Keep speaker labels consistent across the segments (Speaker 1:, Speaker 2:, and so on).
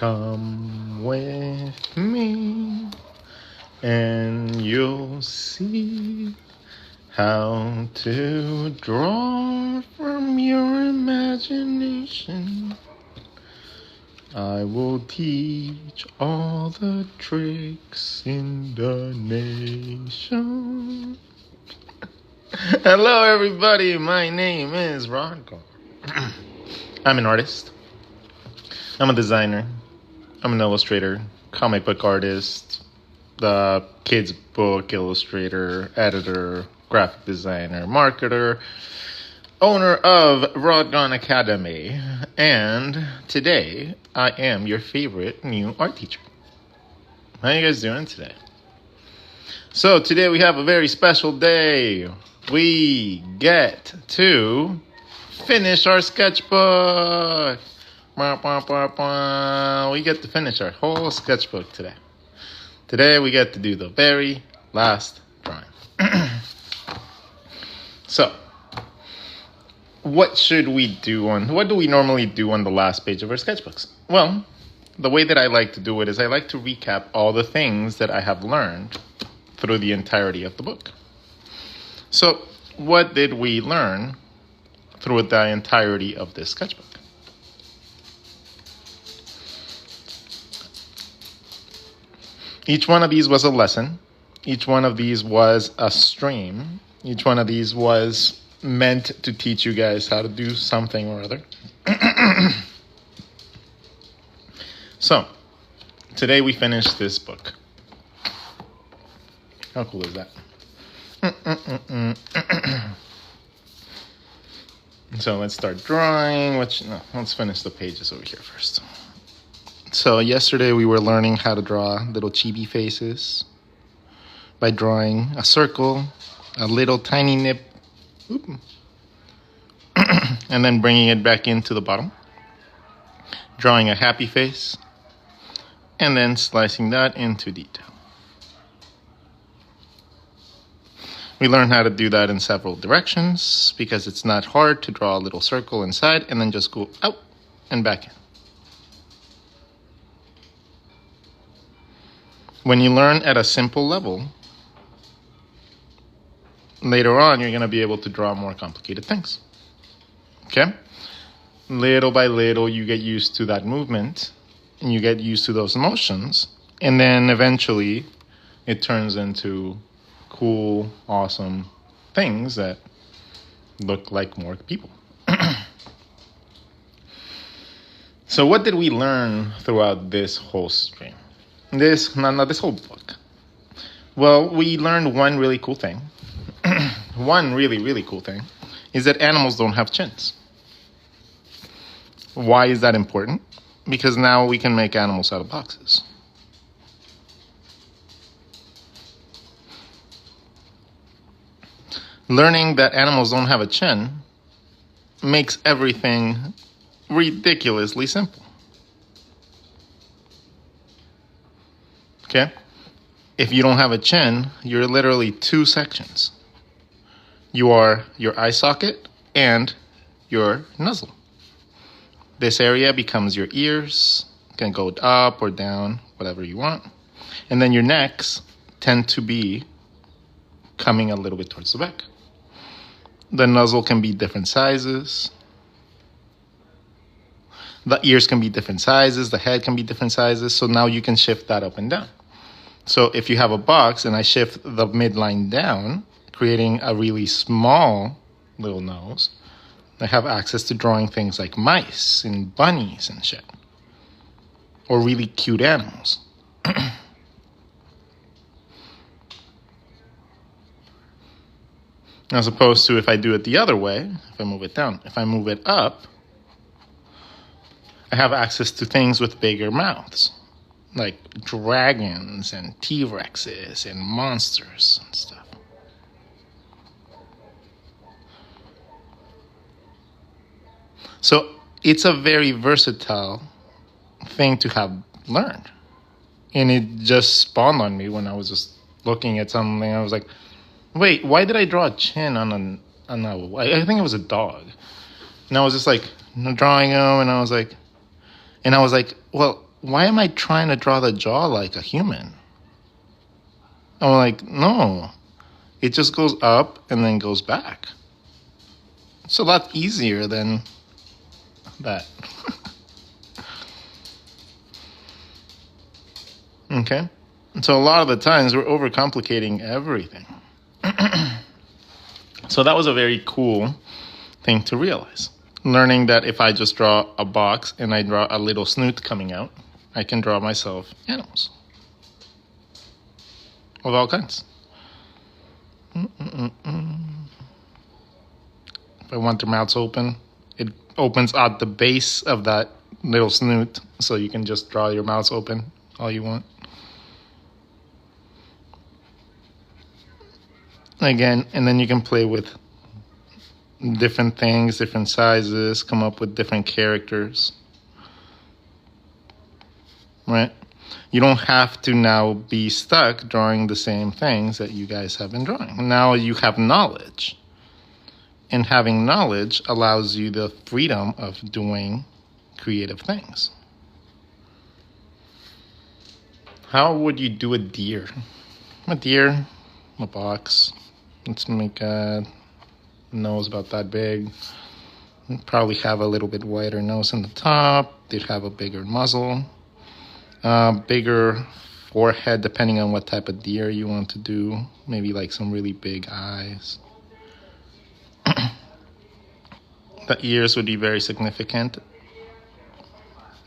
Speaker 1: Come with me and you'll see how to draw from your imagination. I will teach all the tricks in the nation. Hello everybody, my name is RODGON. I'm an artist. I'm a designer. I'm an illustrator, comic book artist, the kids book illustrator, editor, graphic designer, marketer, owner of RODGON Academy, and today I am your favorite new art teacher. How you guys doing today? So today we have a very special day. We get to finish our sketchbook. We get to finish our whole sketchbook today. Today we get to do the very last drawing. So, what do we normally do on the last page of our sketchbooks? Well, the way that I like to do it is I like to recap all the things that I have learned through the entirety of the book. So, what did we learn through the entirety of this sketchbook? Each one of these was a lesson. Each one of these was a stream. Each one of these was meant to teach you guys how to do something or other. So, today we finished this book. How cool is that? So let's start drawing. Let's finish the pages over here first. So yesterday we were learning how to draw little chibi faces by drawing a circle, a little tiny nip, and then bringing it back into the bottom, drawing a happy face, and then slicing that into detail. We learned how to do that in several directions because it's not hard to draw a little circle inside and then just go out and back in. When you learn at a simple level, later on you're going to be able to draw more complicated things. Okay? Little by little you get used to that movement and you get used to those motions, and then eventually it turns into cool, awesome things that look like more people. So what did we learn throughout this whole stream? This whole book. Well, we learned one really cool thing. One really, really cool thing is that animals don't have chins. Why is that important? Because now we can make animals out of boxes. Learning that animals don't have a chin makes everything ridiculously simple. Okay? If you don't have a chin, you're literally two sections. You are your eye socket and your nozzle. This area becomes your ears, can go up or down, whatever you want. And then your necks tend to be coming a little bit towards the back. The nozzle can be different sizes. The ears can be different sizes. The head can be different sizes. So now you can shift that up and down. So if you have a box and I shift the midline down, creating a really small little nose, I have access to drawing things like mice and bunnies and shit. Or really cute animals. As opposed to if I do it the other way, if I move it down. If I move it up, I have access to things with bigger mouths, like dragons and T-Rexes and monsters and stuff. So it's a very versatile thing to have learned. And it just spawned on me when I was just looking at something. I was like, wait, why did I draw a chin on I think it was a dog. And I was just like drawing him, and I was like, well, why am I trying to draw the jaw like a human? I'm like, no, it just goes up and then goes back. It's a lot easier than that. Okay? So a lot of the times we're overcomplicating everything. So that was a very cool thing to realize. Learning that if I just draw a box and I draw a little snoot coming out, I can draw myself animals of all kinds. If I want their mouths open, it opens at the base of that little snoot, so you can just draw your mouths open all you want. Again, and then you can play with different things, different sizes, come up with different characters. Right? You don't have to now be stuck drawing the same things that you guys have been drawing. Now you have knowledge. And having knowledge allows you the freedom of doing creative things. How would you do a deer? A deer, a box. Let's make a nose about that big. Probably have a little bit wider nose in the top. They'd have a bigger muzzle. Bigger forehead, depending on what type of deer you want to do. Maybe like some really big eyes. The ears would be very significant.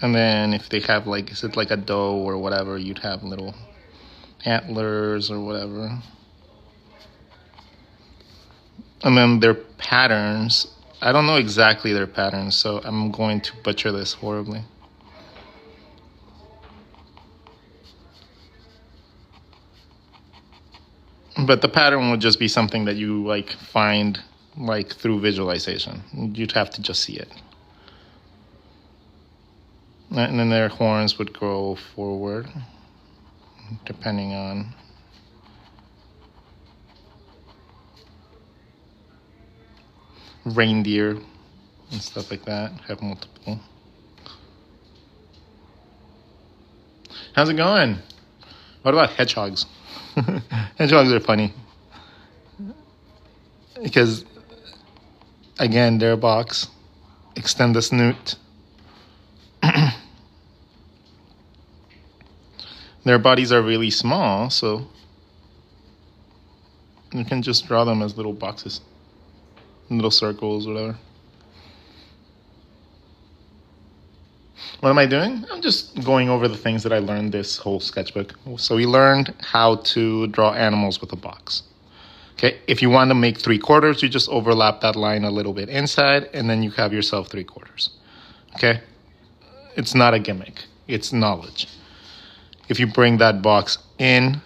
Speaker 1: And then if they have like, is it like a doe or whatever, you'd have little antlers or whatever. And then their patterns, I don't know exactly their patterns, so I'm going to butcher this horribly. But the pattern would just be something that you like find like through visualization. You'd have to just see it. And then their horns would grow forward, depending on reindeer and stuff like that, have multiple. How's it going? What about hedgehogs? Hedgehogs are funny. Because, again, they're a box. Extend the snoot. Their bodies are really small, so you can just draw them as little boxes. Little circles, whatever. What am I doing? I'm just going over the things that I learned this whole sketchbook. So we learned how to draw animals with a box. Okay, if you want to make 3/4, you just overlap that line a little bit inside, and then you have yourself 3/4. Okay? It's not a gimmick. It's knowledge. If you bring that box in,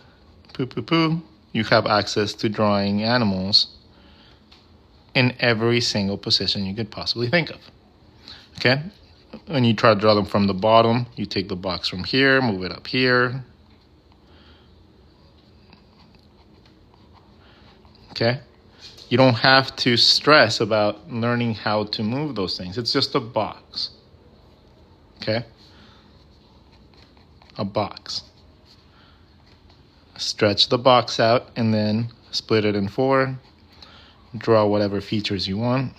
Speaker 1: you have access to drawing animals in every single position you could possibly think of. Okay? When you try to draw them from the bottom, you take the box from here, move it up here. Okay? You don't have to stress about learning how to move those things. It's just a box. Okay? A box. Stretch the box out and then split it in 4. Draw whatever features you want.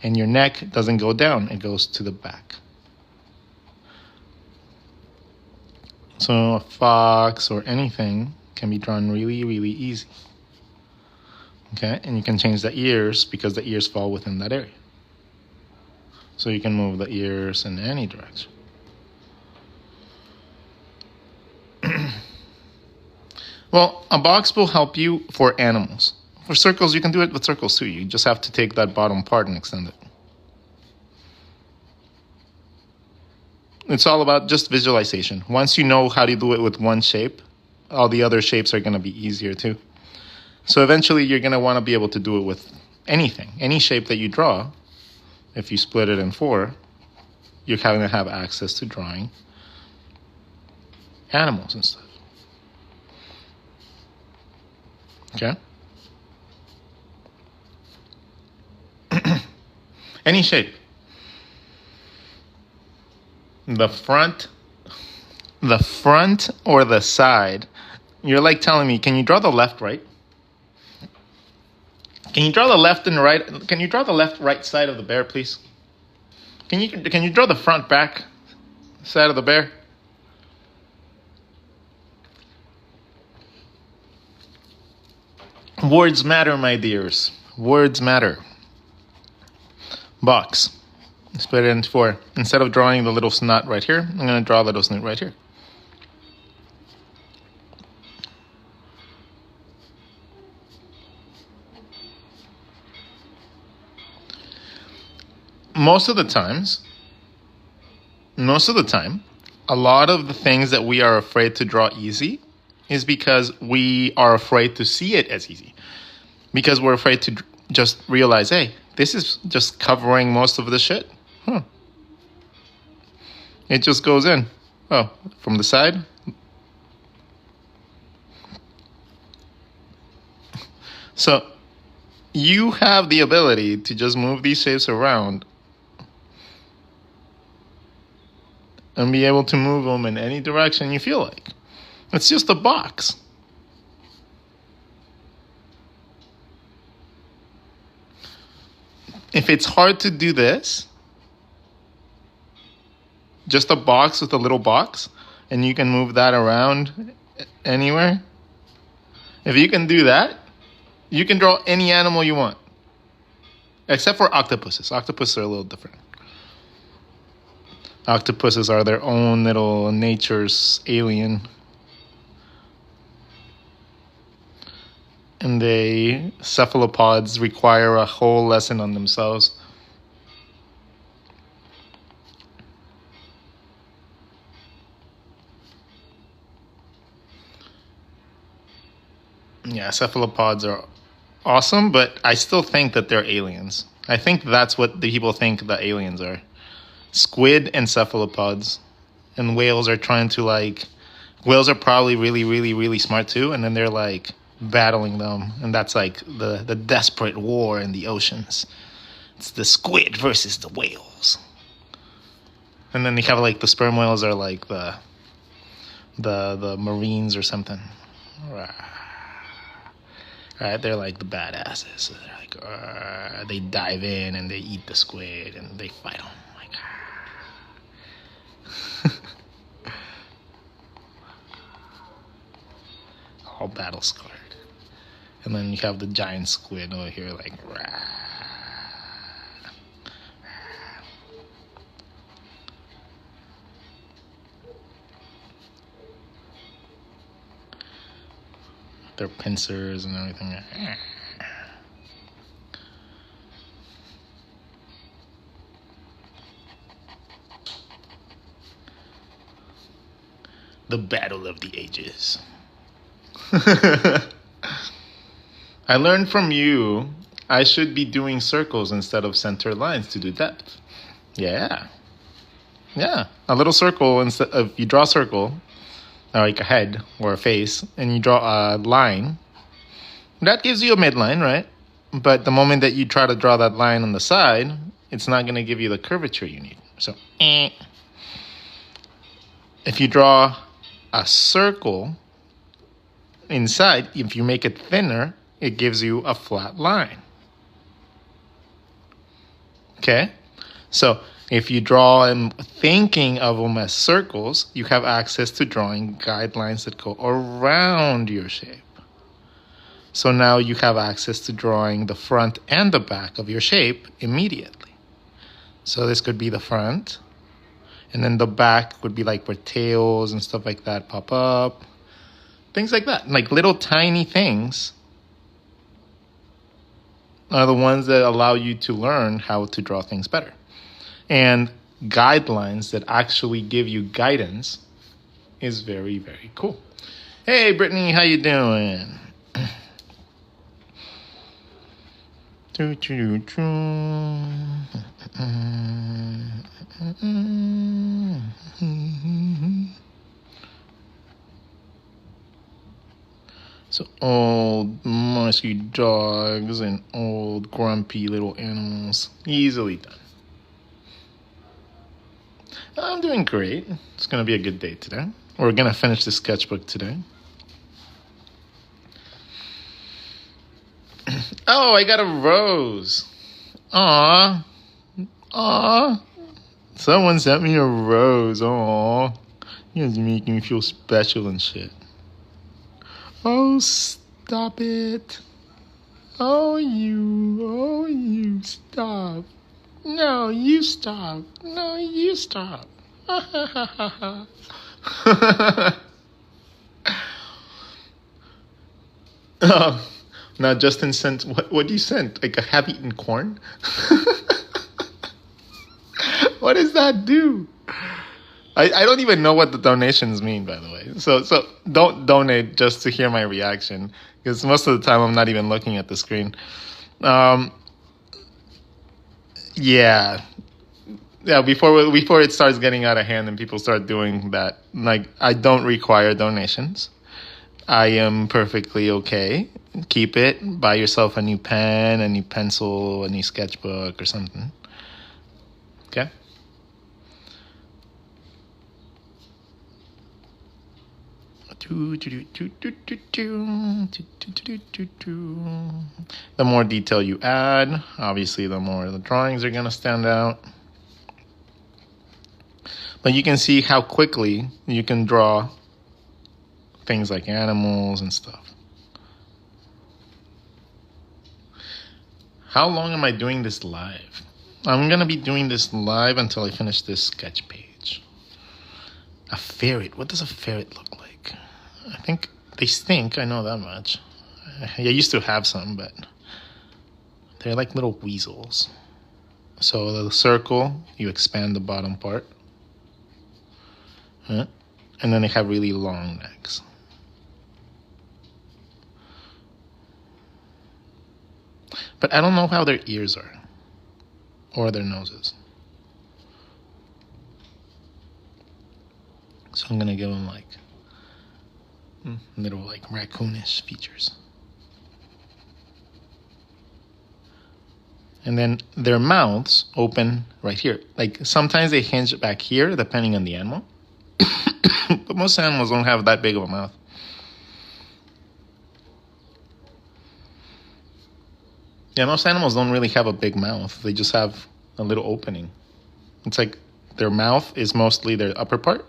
Speaker 1: And your neck doesn't go down, it goes to the back. So a fox or anything can be drawn really, really easy. Okay, and you can change the ears because the ears fall within that area. So you can move the ears in any direction. Well, a box will help you for animals. For circles, you can do it with circles too. You just have to take that bottom part and extend it. It's all about just visualization. Once you know how to do it with one shape, all the other shapes are going to be easier too. So eventually you're going to want to be able to do it with anything. Any shape that you draw, if you split it in 4, you're going to have access to drawing animals and stuff. Okay? Any shape. The front, or the side. You're like telling me, can you draw the left, right? Can you draw the left and right? Can you draw the left, right side of the bear, please? Can you draw the front, back side of the bear? Words matter, my dears. Words matter. Box. Split it into 4. Instead of drawing the little snot right here, I'm going to draw a little snot right here. Most of the time, a lot of the things that we are afraid to draw easy is because we are afraid to see it as easy. Because we're afraid to just realize, hey, this is just covering most of the shit. It just goes in. Oh, from the side. So you have the ability to just move these shapes around and be able to move them in any direction you feel like. It's just a box. If it's hard to do this, just a box with a little box, and you can move that around anywhere. If you can do that, you can draw any animal you want. Except for octopuses. Octopuses are a little different. Octopuses are their own little nature's alien. And cephalopods require a whole lesson on themselves. Yeah, cephalopods are awesome, but I still think that they're aliens. I think that's what the people think the aliens are. Squid and cephalopods. And whales are whales are probably really, really, really smart too, and then they're like battling them, and that's like the desperate war in the oceans. It's the squid versus the whales. And then they have like the sperm whales are like the marines or something. Right, they're like the badasses. They're like, they dive in and they eat the squid and they fight them. All battle scarred. And then you have the giant squid over here, like, rah. Their pincers and everything. The battle of the ages. I learned from you I should be doing circles instead of center lines to do depth. Yeah. A little circle, instead of you draw a circle, like a head or a face, and you draw a line. That gives you a midline, right? But the moment that you try to draw that line on the side, it's not going to give you the curvature you need. So, if you draw a circle inside, if you make it thinner, it gives you a flat line. Okay? So, if you draw them thinking of them as circles, you have access to drawing guidelines that go around your shape. So now you have access to drawing the front and the back of your shape immediately. So this could be the front, and then the back would be like where tails and stuff like that pop up. Things like that, like little tiny things are the ones that allow you to learn how to draw things better. And guidelines that actually give you guidance is very, very cool. Hey, Brittany, how you doing? So old musky dogs and old grumpy little animals, easily done. I'm doing great. It's gonna be a good day today. We're gonna finish the sketchbook today. Oh, I got a rose. Aw. Aw. Someone sent me a rose. Aw. You guys are making me feel special and shit. Oh, stop it. Oh, you, stop. No, you stop. No, you stop. Oh, now Justin sent, what do you send? Like a half-eaten corn? What does that do? I don't even know what the donations mean, by the way. So don't donate just to hear my reaction, because most of the time I'm not even looking at the screen. Yeah. Before it starts getting out of hand and people start doing that, like, I don't require donations. I am perfectly okay. Keep it. Buy yourself a new pen, a new pencil, a new sketchbook, or something. Okay? The more detail you add, obviously the more the drawings are going to stand out. But you can see how quickly you can draw things like animals and stuff. How long am I doing this live? I'm going to be doing this live until I finish this sketch page. A ferret. What does a ferret look like? I think they stink. I know that much. I used to have some, but they're like little weasels. So the circle, you expand the bottom part. And then they have really long necks. But I don't know how their ears are. Or their noses. So I'm going to give them like little like raccoonish features. And then their mouths open right here. Like sometimes they hinge back here depending on the animal. But most animals don't have that big of a mouth. Yeah, most animals don't really have a big mouth. They just have a little opening. It's like their mouth is mostly their upper part,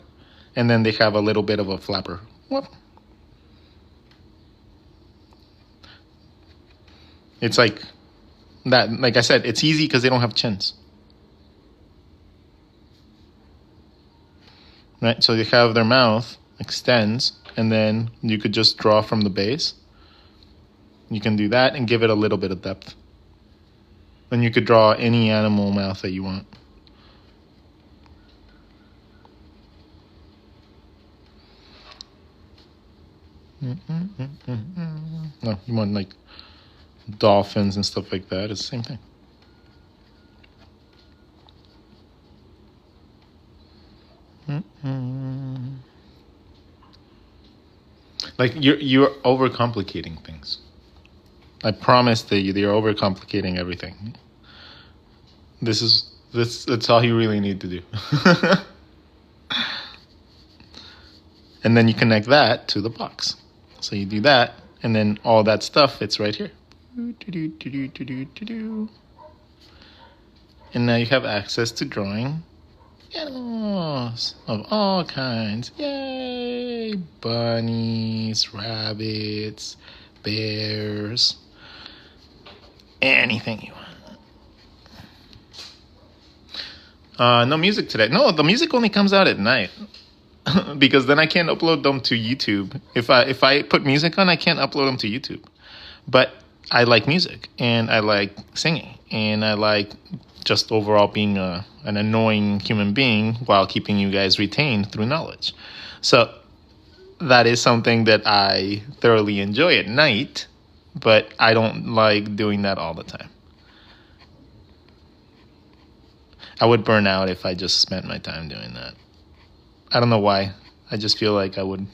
Speaker 1: and then they have a little bit of a flapper. Whoop. It's like that. Like I said, it's easy because they don't have chins. Right? So they have their mouth extends, and then you could just draw from the base. You can do that and give it a little bit of depth. Then you could draw any animal mouth that you want. No, you want like dolphins and stuff like that. It's the same thing. Like you're overcomplicating things. I promise that you're overcomplicating everything. That's all you really need to do. And then you connect that to the box. So you do that, and then all that stuff fits right here. And now you have access to drawing animals of all kinds. Yay! Bunnies, rabbits, bears, anything you want. No music today. No, the music only comes out at night. Because then I can't upload them to YouTube. If I put music on, I can't upload them to YouTube. But I like music, and I like singing, and I like just overall being an annoying human being while keeping you guys retained through knowledge. So that is something that I thoroughly enjoy at night, but I don't like doing that all the time. I would burn out if I just spent my time doing that. I don't know why. I just feel like I would.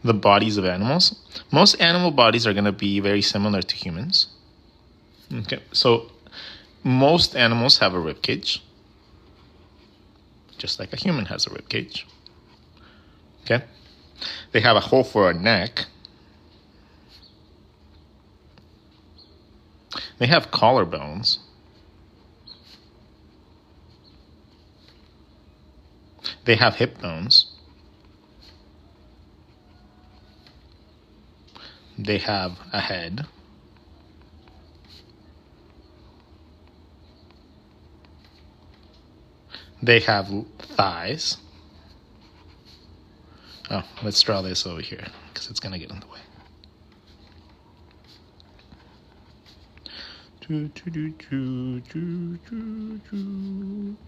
Speaker 1: the bodies of animals, most animal bodies are going to be very similar to humans. Okay, so most animals have a rib cage, just like a human has a rib cage. Okay, they have a hole for a neck. They have collarbones. They have hip bones. They have a head. They have thighs. Oh, let's draw this over here because it's going to get in the way.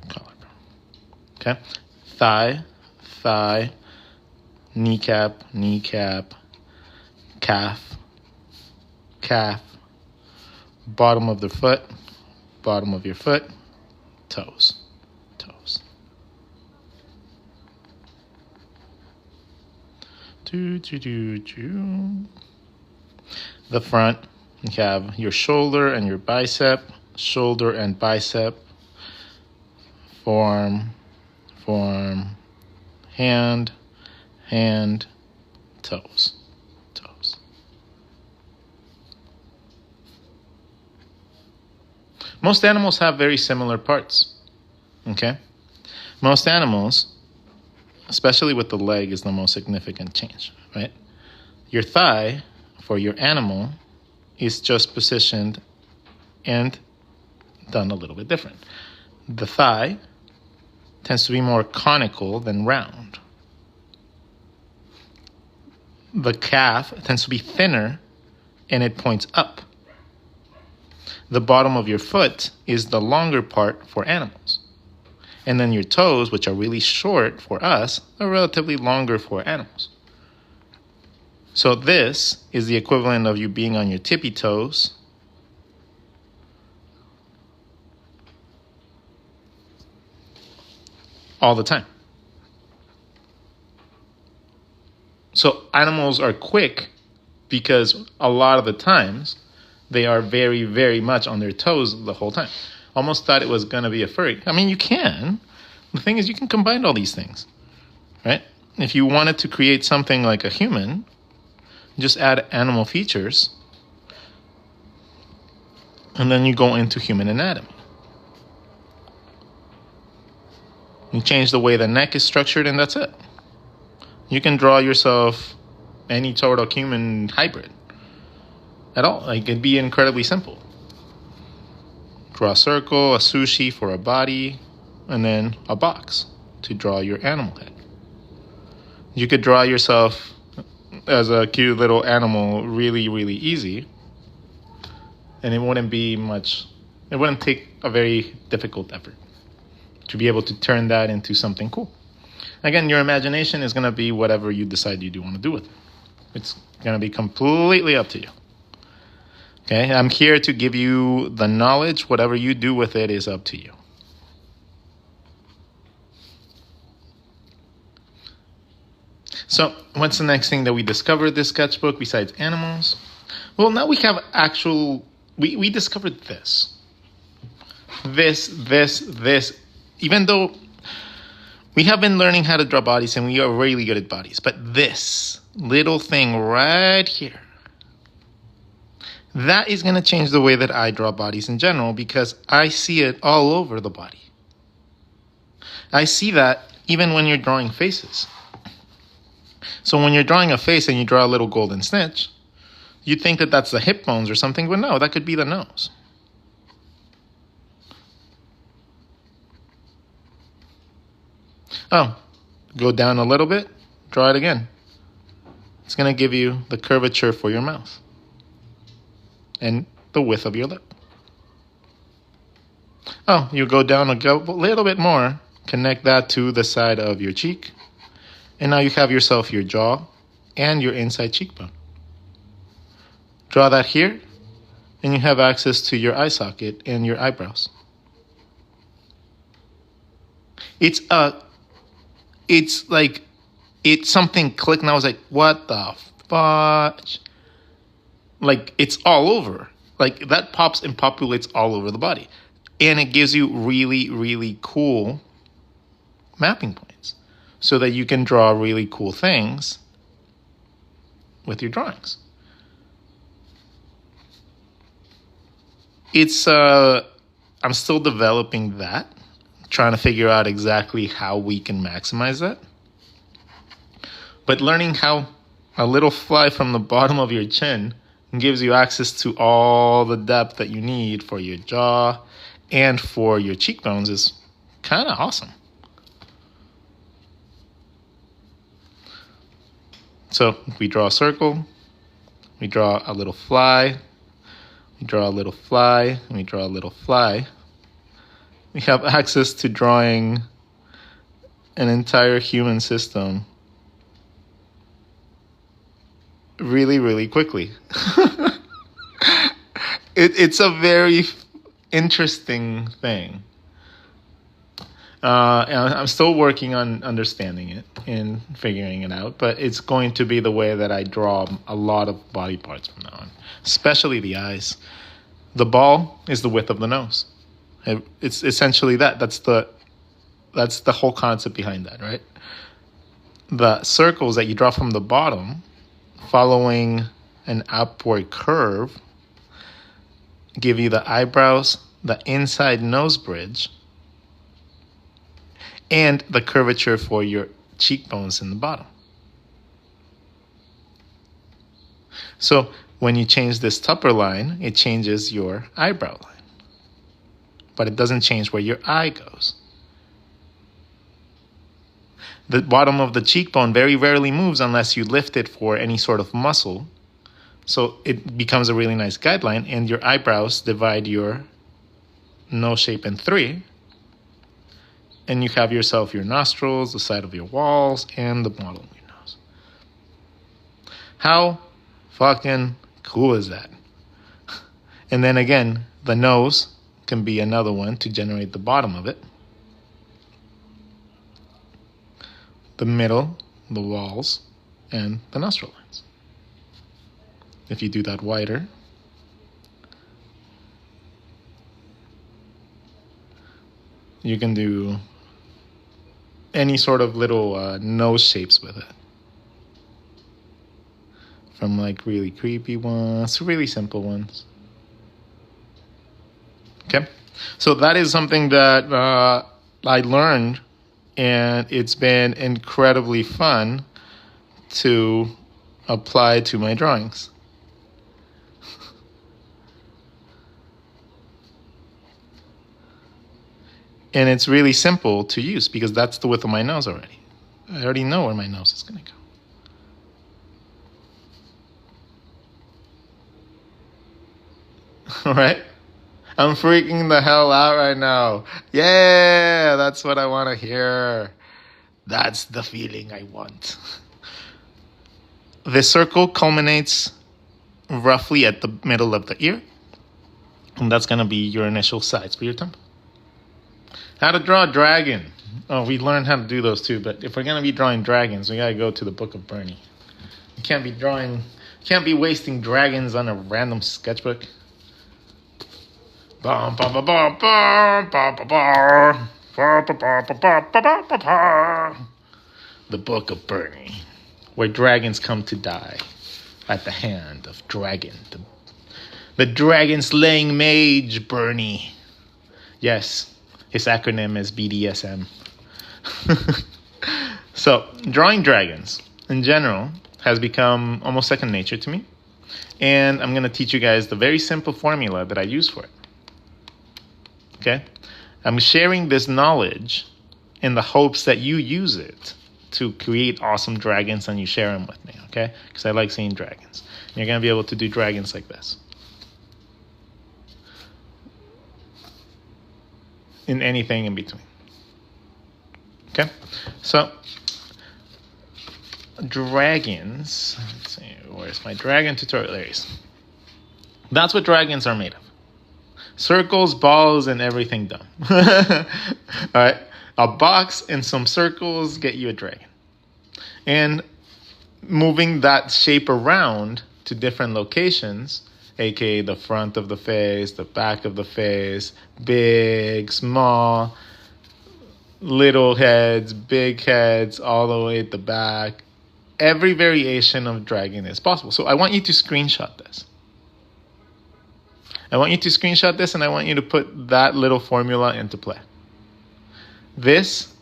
Speaker 1: Collarbone. Okay. Thigh, thigh, kneecap, kneecap, calf, calf, bottom of the foot, bottom of your foot, toes, toes. The front, you have your shoulder and your bicep, shoulder and bicep, forearm, forearm, hand, hand, toes, toes. Most animals have very similar parts, okay? Most animals, especially with the leg, is the most significant change, right? Your thigh for your animal is just positioned and done a little bit different. The thigh tends to be more conical than round. The calf tends to be thinner and it points up. The bottom of your foot is the longer part for animals. And then your toes, which are really short for us, are relatively longer for animals. So this is the equivalent of you being on your tippy toes all the time. So animals are quick because a lot of the times they are very, very much on their toes the whole time. Almost thought it was going to be a furry. I mean, you can. The thing is, you can combine all these things, right? If you wanted to create something like a human, just add animal features, and then you go into human anatomy. You change the way the neck is structured, and that's it. You can draw yourself any sort of human hybrid at all. Like, it'd be incredibly simple. Draw a circle, a sushi for a body, and then a box to draw your animal head. You could draw yourself as a cute little animal really, really easy. And it wouldn't take a very difficult effort to be able to turn that into something cool. Again, your imagination is going to be whatever you decide you do want to do with it. It's going to be completely up to you. Okay, I'm here to give you the knowledge. Whatever you do with it is up to you. So what's the next thing that we discovered this sketchbook besides animals? Well, now we have we discovered this. Even though we have been learning how to draw bodies and we are really good at bodies, but this little thing right here, that is going to change the way that I draw bodies in general because I see it all over the body. I see that even when you're drawing faces. So when you're drawing a face and you draw a little golden snitch, you think that that's the hip bones or something, but no, that could be the nose. Oh, go down a little bit, draw it again. It's going to give you the curvature for your mouth and the width of your lip. Oh, you go down a little bit more, connect that to the side of your cheek, and now you have yourself your jaw and your inside cheekbone. Draw that here, and you have access to your eye socket and your eyebrows. It's like something clicked and I was like, what the fudge? Like, it's all over. Like, that pops and populates all over the body. And it gives you really, really cool mapping points so that you can draw really cool things with your drawings. I'm still developing that, trying to figure out exactly how we can maximize that. But learning how a little fly from the bottom of your chin gives you access to all the depth that you need for your jaw and for your cheekbones is kind of awesome. So we draw a circle, we draw a little fly, we draw a little fly, and we draw a little fly. We have access to drawing an entire human system really, really quickly. It's a very interesting thing. And I'm still working on understanding it and figuring it out, but it's going to be the way that I draw a lot of body parts from now on, especially the eyes. The ball is the width of the nose. It's essentially that. That's the whole concept behind that, right? The circles that you draw from the bottom, following an upward curve, give you the eyebrows, the inside nose bridge, and the curvature for your cheekbones in the bottom. So when you change this upper line, it changes your eyebrow line, but it doesn't change where your eye goes. The bottom of the cheekbone very rarely moves unless you lift it for any sort of muscle. So it becomes a really nice guideline, and your eyebrows divide your nose shape in three. And you have yourself your nostrils, the side of your walls, and the bottom of your nose. How fucking cool is that? And then again, the nose can be another one to generate the bottom of it. The middle, the walls, and the nostril lines. If you do that wider, you can do any sort of little nose shapes with it. From like really creepy ones to really simple ones. Okay, so that is something that I learned, and it's been incredibly fun to apply to my drawings. And it's really simple to use because that's the width of my nose already. I already know where my nose is going to go. All right? I'm freaking the hell out right now. Yeah, that's what I want to hear. That's the feeling I want. The circle culminates roughly at the middle of the ear. And that's going to be your initial sides for your temple. How to draw a dragon. Oh, we learned how to do those too, but if we're going to be drawing dragons, we got to go to the Book of Bernie. You can't be wasting dragons on a random sketchbook. The Book of Bernie, where dragons come to die at the hand of Dragon, the dragon-slaying mage Bernie. Yes. His acronym is BDSM. So, drawing dragons in general has become almost second nature to me. And I'm going to teach you guys the very simple formula that I use for it. Okay? I'm sharing this knowledge in the hopes that you use it to create awesome dragons and you share them with me. Okay? Because I like seeing dragons. And you're going to be able to do dragons like this. In anything in between. Okay? So, dragons. Let's see, where's my dragon tutorial? There it is. That's what dragons are made of. Circles, balls, and everything dumb. Alright? A box and some circles get you a dragon. And moving that shape around to different locations, aka the front of the face, the back of the face, big, small, little heads, big heads, all the way at the back. Every variation of dragon is possible. So I want you to screenshot this. I want you to screenshot this, and I want you to put that little formula into play. This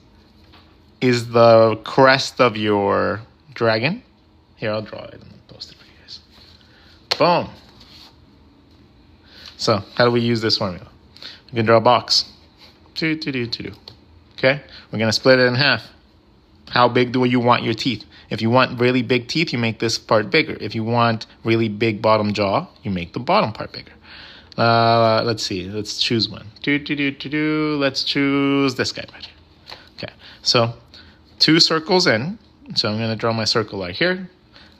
Speaker 1: is the crest of your dragon. Here, I'll draw it and post it for you guys. Boom. So, how do we use this formula? We can draw a box. Okay? We're going to split it in half. How big do you want your teeth? If you want really big teeth, you make this part bigger. If you want really big bottom jaw, you make the bottom part bigger. Let's see. Let's choose one. Let's choose this guy right here. Okay. So, 2 circles in. So I'm going to draw my circle right here.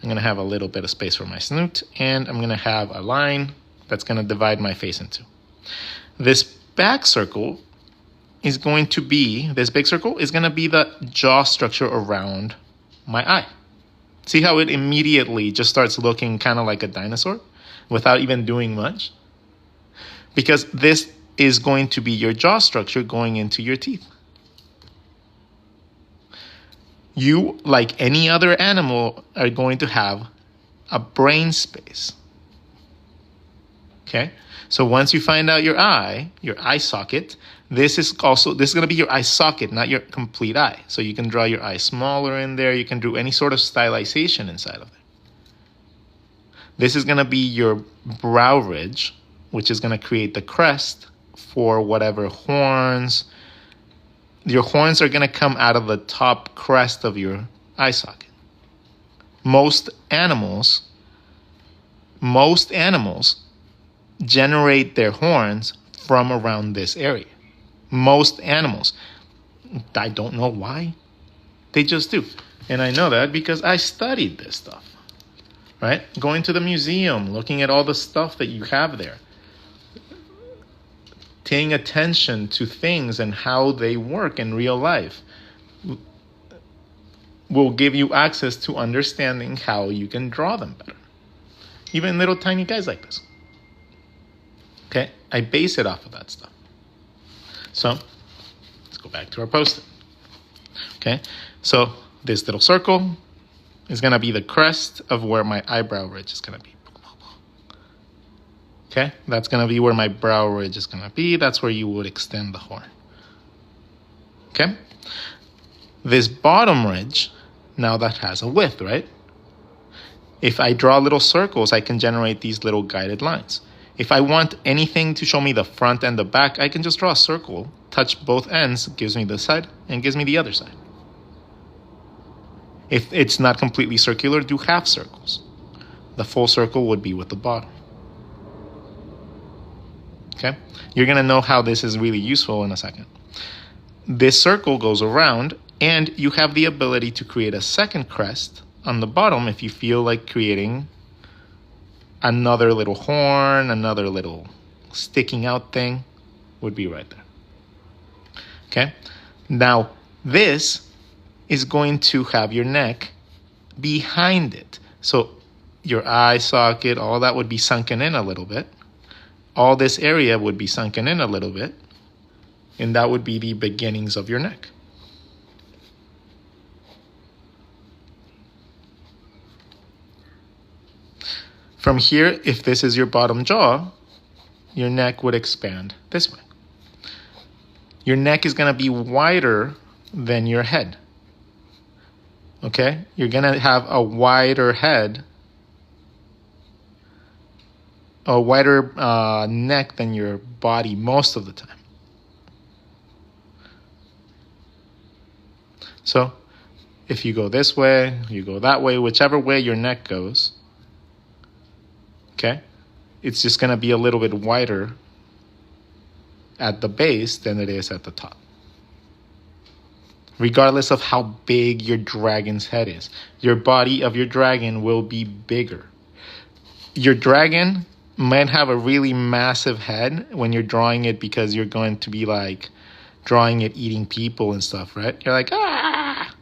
Speaker 1: I'm going to have a little bit of space for my snoot, and I'm going to have a line that's going to divide my face into. This back circle is going to be, this big circle is going to be the jaw structure around my eye. See how it immediately just starts looking kind of like a dinosaur without even doing much? Because this is going to be your jaw structure going into your teeth. You, like any other animal, are going to have a brain space. Okay? So once you find out your eye socket, this is going to be your eye socket, not your complete eye. So you can draw your eye smaller in there. You can do any sort of stylization inside of it. This is going to be your brow ridge, which is going to create the crest for whatever horns. Your horns are going to come out of the top crest of your eye socket. Most animals generate their horns from around this area. Most animals. I don't know why. They just do. And I know that because I studied this stuff. Right? Going to the museum, looking at all the stuff that you have there. Paying attention to things and how they work in real life will give you access to understanding how you can draw them better. Even little tiny guys like this. Okay? I base it off of that stuff. So, let's go back to our post-it. Okay? So, this little circle is going to be the crest of where my eyebrow ridge is going to be. Okay, that's going to be where my brow ridge is going to be. That's where you would extend the horn. Okay, this bottom ridge, now that has a width, right? If I draw little circles, I can generate these little guided lines. If I want anything to show me the front and the back, I can just draw a circle, touch both ends, gives me this side, and gives me the other side. If it's not completely circular, do half circles. The full circle would be with the bottom. Okay, you're going to know how this is really useful in a second. This circle goes around, and you have the ability to create a second crest on the bottom if you feel like creating another little horn, another little sticking out thing would be right there. Okay, now this is going to have your neck behind it. So your eye socket, all that would be sunken in a little bit. All this area would be sunken in a little bit, and that would be the beginnings of your neck. From here, if this is your bottom jaw, your neck would expand this way. Your neck is going to be wider than your head. Okay? You're going to have a wider head, a wider neck than your body most of the time. So if you go this way, you go that way, whichever way your neck goes, okay, it's just going to be a little bit wider at the base than it is at the top. Regardless of how big your dragon's head is, your body of your dragon will be bigger. Your dragon might have a really massive head when you're drawing it because you're going to be like drawing it eating people and stuff, right? You're like, ah!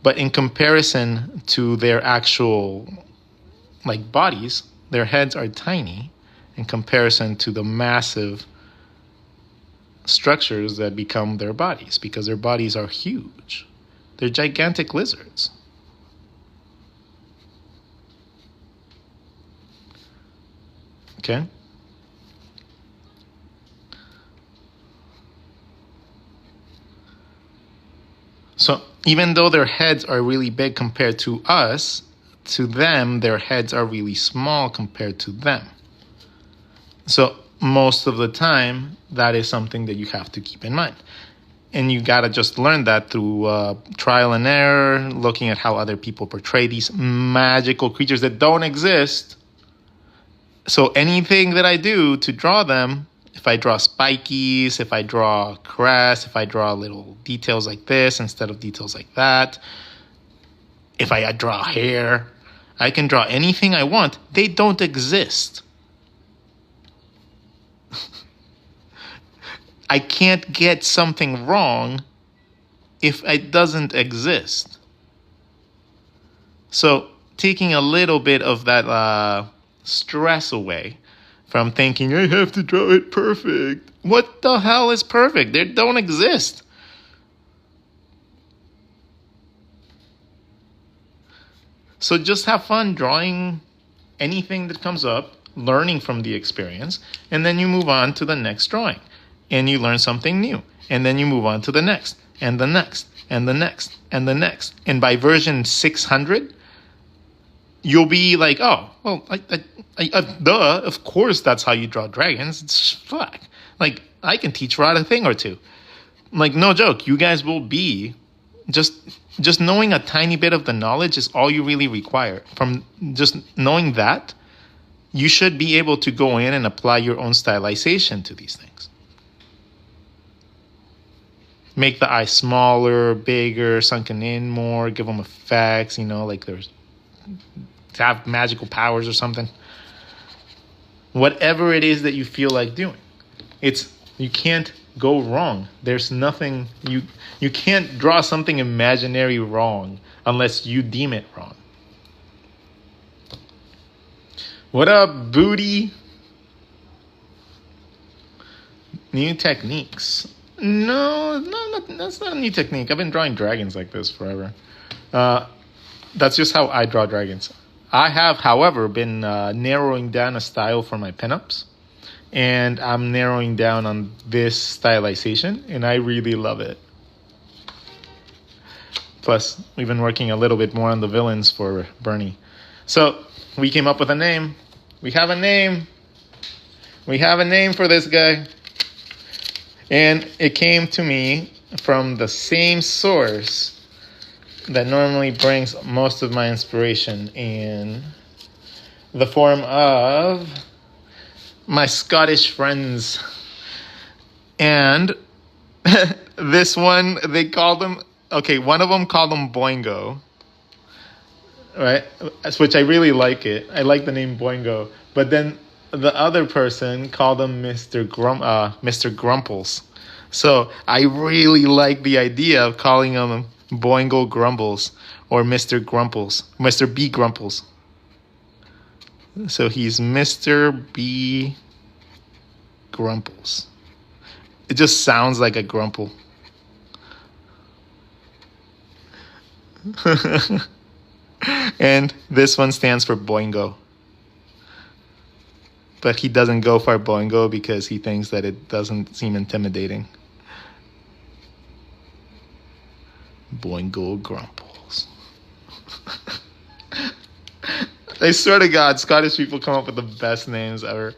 Speaker 1: But in comparison to their actual like bodies, their heads are tiny in comparison to the massive structures that become their bodies, because their bodies are huge. They're gigantic lizards. Okay? So even though their heads are really big compared to us, to them, their heads are really small compared to them. So most of the time, that is something that you have to keep in mind. And you gotta just learn that through trial and error, looking at how other people portray these magical creatures that don't exist. So anything that I do to draw them, if I draw spikies, if I draw crest, if I draw little details like this instead of details like that, if I draw hair, I can draw anything I want. They don't exist. I can't get something wrong if it doesn't exist. So taking a little bit of that stress away from thinking, I have to draw it perfect. What the hell is perfect? They don't exist. So just have fun drawing anything that comes up, learning from the experience, and then you move on to the next drawing. And you learn something new. And then you move on to the next, and the next, and the next, and the next. And by version 600, you'll be like, oh, well, duh, of course that's how you draw dragons. It's fuck. Like, I can teach Rod a thing or two. Like, no joke, you guys will be just knowing a tiny bit of the knowledge is all you really require. From just knowing that, you should be able to go in and apply your own stylization to these things. Make the eye smaller, bigger, sunken in more, give them effects, like there's to have magical powers or something. Whatever it is that you feel like doing. You can't go wrong. There's nothing, you can't draw something imaginary wrong unless you deem it wrong. What up, booty? New techniques. No, that's not a new technique. I've been drawing dragons like this forever. That's just how I draw dragons. I have, however, been narrowing down a style for my pinups. And I'm narrowing down on this stylization, and I really love it. Plus, we've been working a little bit more on the villains for Bernie. So, we came up with a name. We have a name. We have a name for this guy. And it came to me from the same source that normally brings most of my inspiration in the form of my Scottish friends. And this one, they called them, one of them called them Boingo, right? Which I really like it. I like the name Boingo. But then the other person called him Mr. Grumples. So I really like the idea of calling him Boingo Grumbles or Mr. Grumples, Mr. B Grumples. So he's Mr. B Grumples. It just sounds like a grumple. And this one stands for Boingo. But he doesn't go for Boingo because he thinks that it doesn't seem intimidating. Boingo Grumples. I swear to God, Scottish people come up with the best names ever.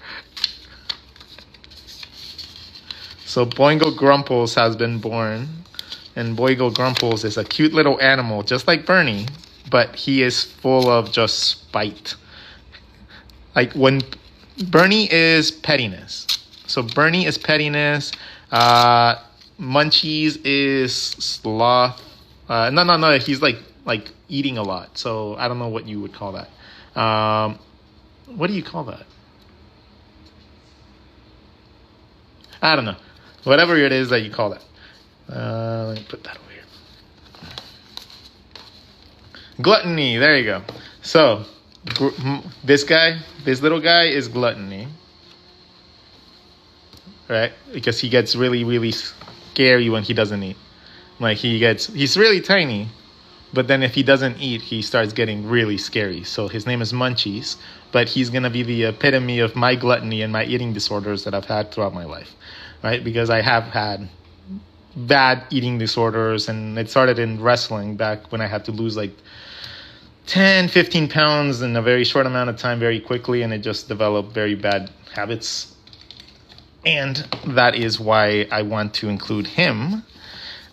Speaker 1: So Boingo Grumples has been born. And Boingo Grumples is a cute little animal, just like Bernie. But he is full of just spite. Like when Bernie is pettiness. So Bernie is pettiness. Munchies is sloth. No. He's like eating a lot. So I don't know what you would call that. What do you call that? I don't know. Whatever it is that you call that. Let me put that over here. Gluttony. There you go. So, this little guy is gluttony. Right? Because he gets really, really scary when he doesn't eat. Like, he's really tiny. But then if he doesn't eat, he starts getting really scary. So his name is Munchies. But he's going to be the epitome of my gluttony and my eating disorders that I've had throughout my life. Right? Because I have had bad eating disorders. And it started in wrestling back when I had to lose like 10, 15 pounds in a very short amount of time very quickly. And it just developed very bad habits. And that is why I want to include him.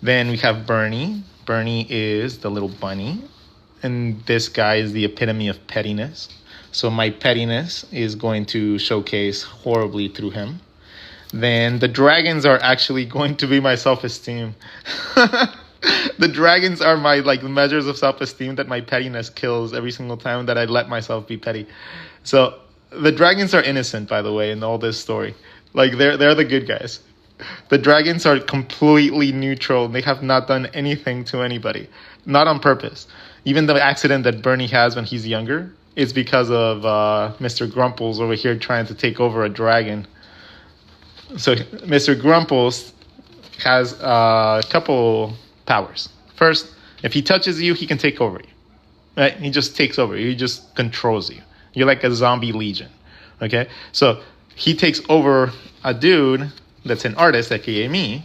Speaker 1: Then we have Bernie. Bernie is the little bunny. And this guy is the epitome of pettiness. So my pettiness is going to showcase horribly through him. Then the dragons are actually going to be my self-esteem. The dragons are my measures of self-esteem that my pettiness kills every single time that I let myself be petty. So the dragons are innocent, by the way, in all this story. Like they're the good guys. The dragons are completely neutral. They have not done anything to anybody. Not on purpose. Even the accident that Bernie has when he's younger is because of Mr. Grumples over here trying to take over a dragon. So Mr. Grumples has a couple powers. First, if he touches you, he can take over you. Right? He just takes over you. He just controls you. You're like a zombie legion. Okay? So he takes over a dude that's an artist, aka me,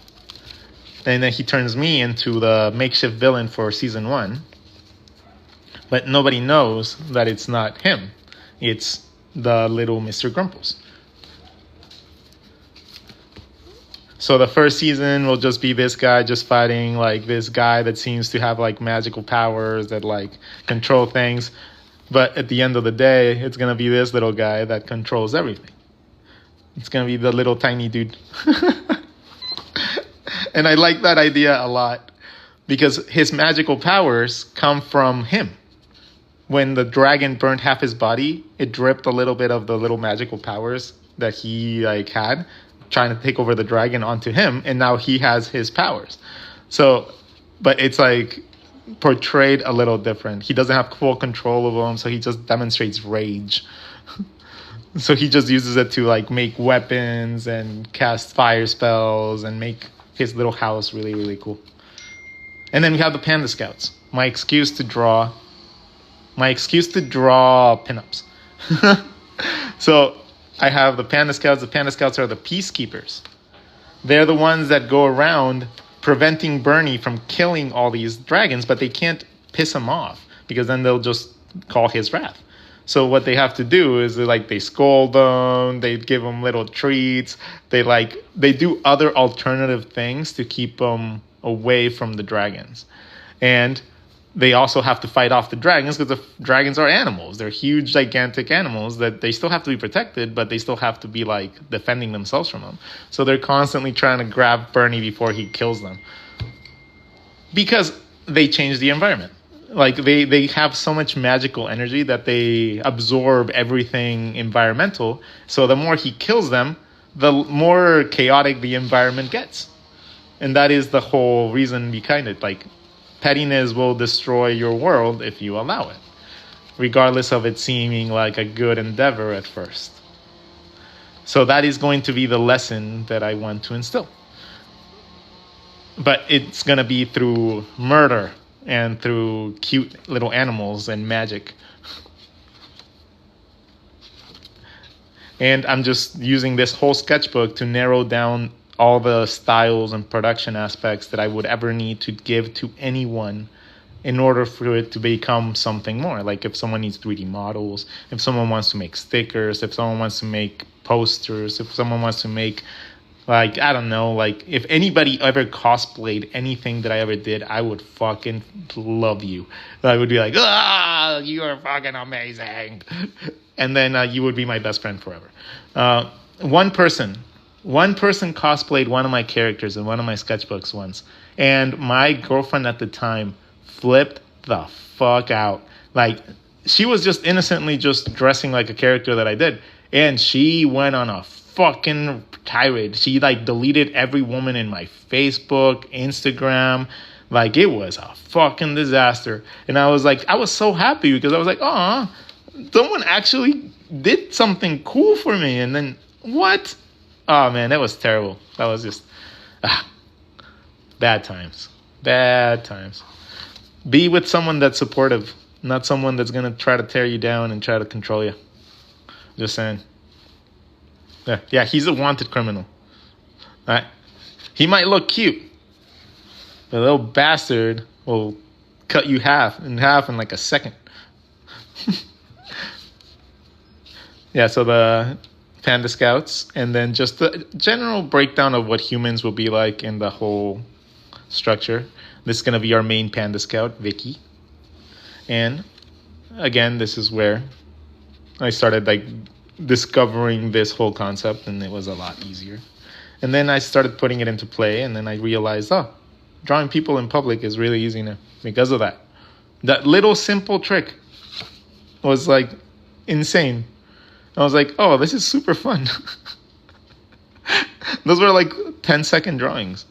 Speaker 1: and then he turns me into the makeshift villain for season 1. But nobody knows that it's not him. It's the little Mr. Grumples. So the first season will just be this guy just fighting this guy that seems to have magical powers that control things. But at the end of the day, it's going to be this little guy that controls everything. It's going to be the little tiny dude. And I like that idea a lot because his magical powers come from him. When the dragon burned half his body, it dripped a little bit of the little magical powers that he had trying to take over the dragon onto him. And now he has his powers. So, but it's portrayed a little different. He doesn't have full control of them. So he just demonstrates rage. So he just uses it to make weapons and cast fire spells and make his little house really, really cool. And then we have the Panda Scouts. My excuse to draw pinups. So I have the Panda Scouts. The Panda Scouts are the peacekeepers. They're the ones that go around preventing Bernie from killing all these dragons, but they can't piss him off because then they'll just call his wrath. So what they have to do is they scold them, they give them little treats, they do other alternative things to keep them away from the dragons. And they also have to fight off the dragons because the dragons are animals. They're huge, gigantic animals that they still have to be protected, but they still have to be defending themselves from them. So they're constantly trying to grab Bernie before he kills them. Because they change the environment. They have so much magical energy that they absorb everything environmental. So the more he kills them, the more chaotic the environment gets. And that is the whole reason behind it. Pettiness will destroy your world if you allow it, regardless of it seeming like a good endeavor at first. So that is going to be the lesson that I want to instill. But it's going to be through murder and through cute little animals and magic. And I'm just using this whole sketchbook to narrow down all the styles and production aspects that I would ever need to give to anyone in order for it to become something more. If someone needs 3D models, if someone wants to make stickers, if someone wants to make posters, if someone wants to make I don't know, if anybody ever cosplayed anything that I ever did, I would fucking love you. I would be you are fucking amazing. And then you would be my best friend forever. One person cosplayed one of my characters in one of my sketchbooks once. And my girlfriend at the time flipped the fuck out. She was just innocently just dressing like a character that I did. And she went on a fucking tirade. She deleted every woman in my Facebook, Instagram. Like, it was a fucking disaster. And I was so happy because I was like, oh, someone actually did something cool for me. And then, what? Oh, man, that was terrible. That was just, bad times. Bad times. Be with someone that's supportive, not someone that's going to try to tear you down and try to control you. Just saying. Yeah, he's a wanted criminal. All right? He might look cute. The little bastard will cut you in half in like a second. Yeah, so the Panda Scouts, and then just the general breakdown of what humans will be like in the whole structure. This is going to be our main Panda Scout, Vicky. And again, this is where I started like discovering this whole concept, and it was a lot easier. And then I started putting it into play, and then I realized, drawing people in public is really easy now because of that. That little simple trick was like insane. I was like, oh, this is super fun. Those were like 10-second drawings.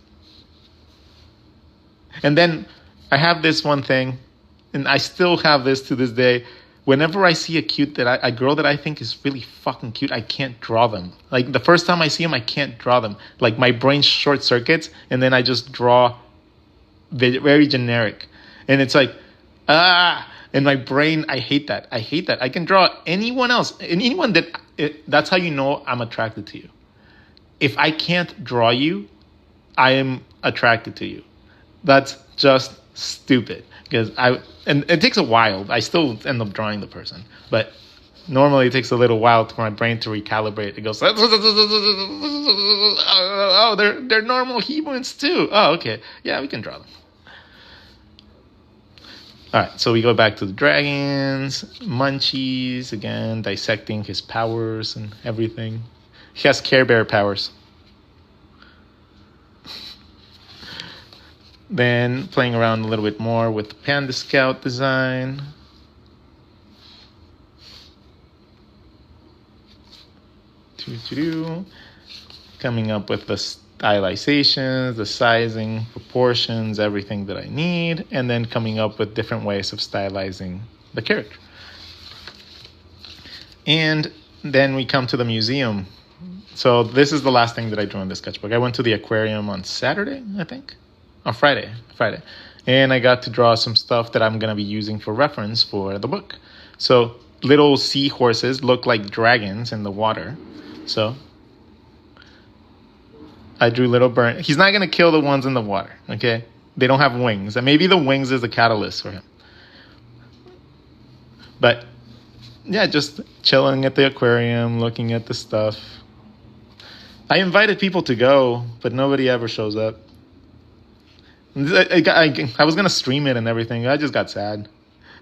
Speaker 1: And then I have this one thing, and I still have this to this day. Whenever I see a girl that I think is really fucking cute, I can't draw them. Like, the first time I see them, I can't draw them. Like, my brain short circuits, and then I just draw very generic. And it's like, in my brain, I hate that. I can draw anyone else. Anyone that's how you know I'm attracted to you. If I can't draw you, I am attracted to you. That's just stupid. And it takes a while. I still end up drawing the person. But normally it takes a little while for my brain to recalibrate. It goes, oh, they're normal humans too. Oh, okay. Yeah, we can draw them. All right, so we go back to the dragons, Munchies, again, dissecting his powers and everything. He has Care Bear powers. Then playing around a little bit more with the Panda Scout design. Coming up with the stylizations, the sizing, proportions, everything that I need, and then coming up with different ways of stylizing the character. And then we come to the museum. So this is the last thing that I drew in the sketchbook. I went to the aquarium on Saturday, I think. On Friday. And I got to draw some stuff that I'm going to be using for reference for the book. So little seahorses look like dragons in the water. So I drew little bird. He's not going to kill the ones in the water, okay? They don't have wings. And maybe the wings is the catalyst for him. But yeah, just chilling at the aquarium, looking at the stuff. I invited people to go, but nobody ever shows up. I was going to stream it and everything. I just got sad.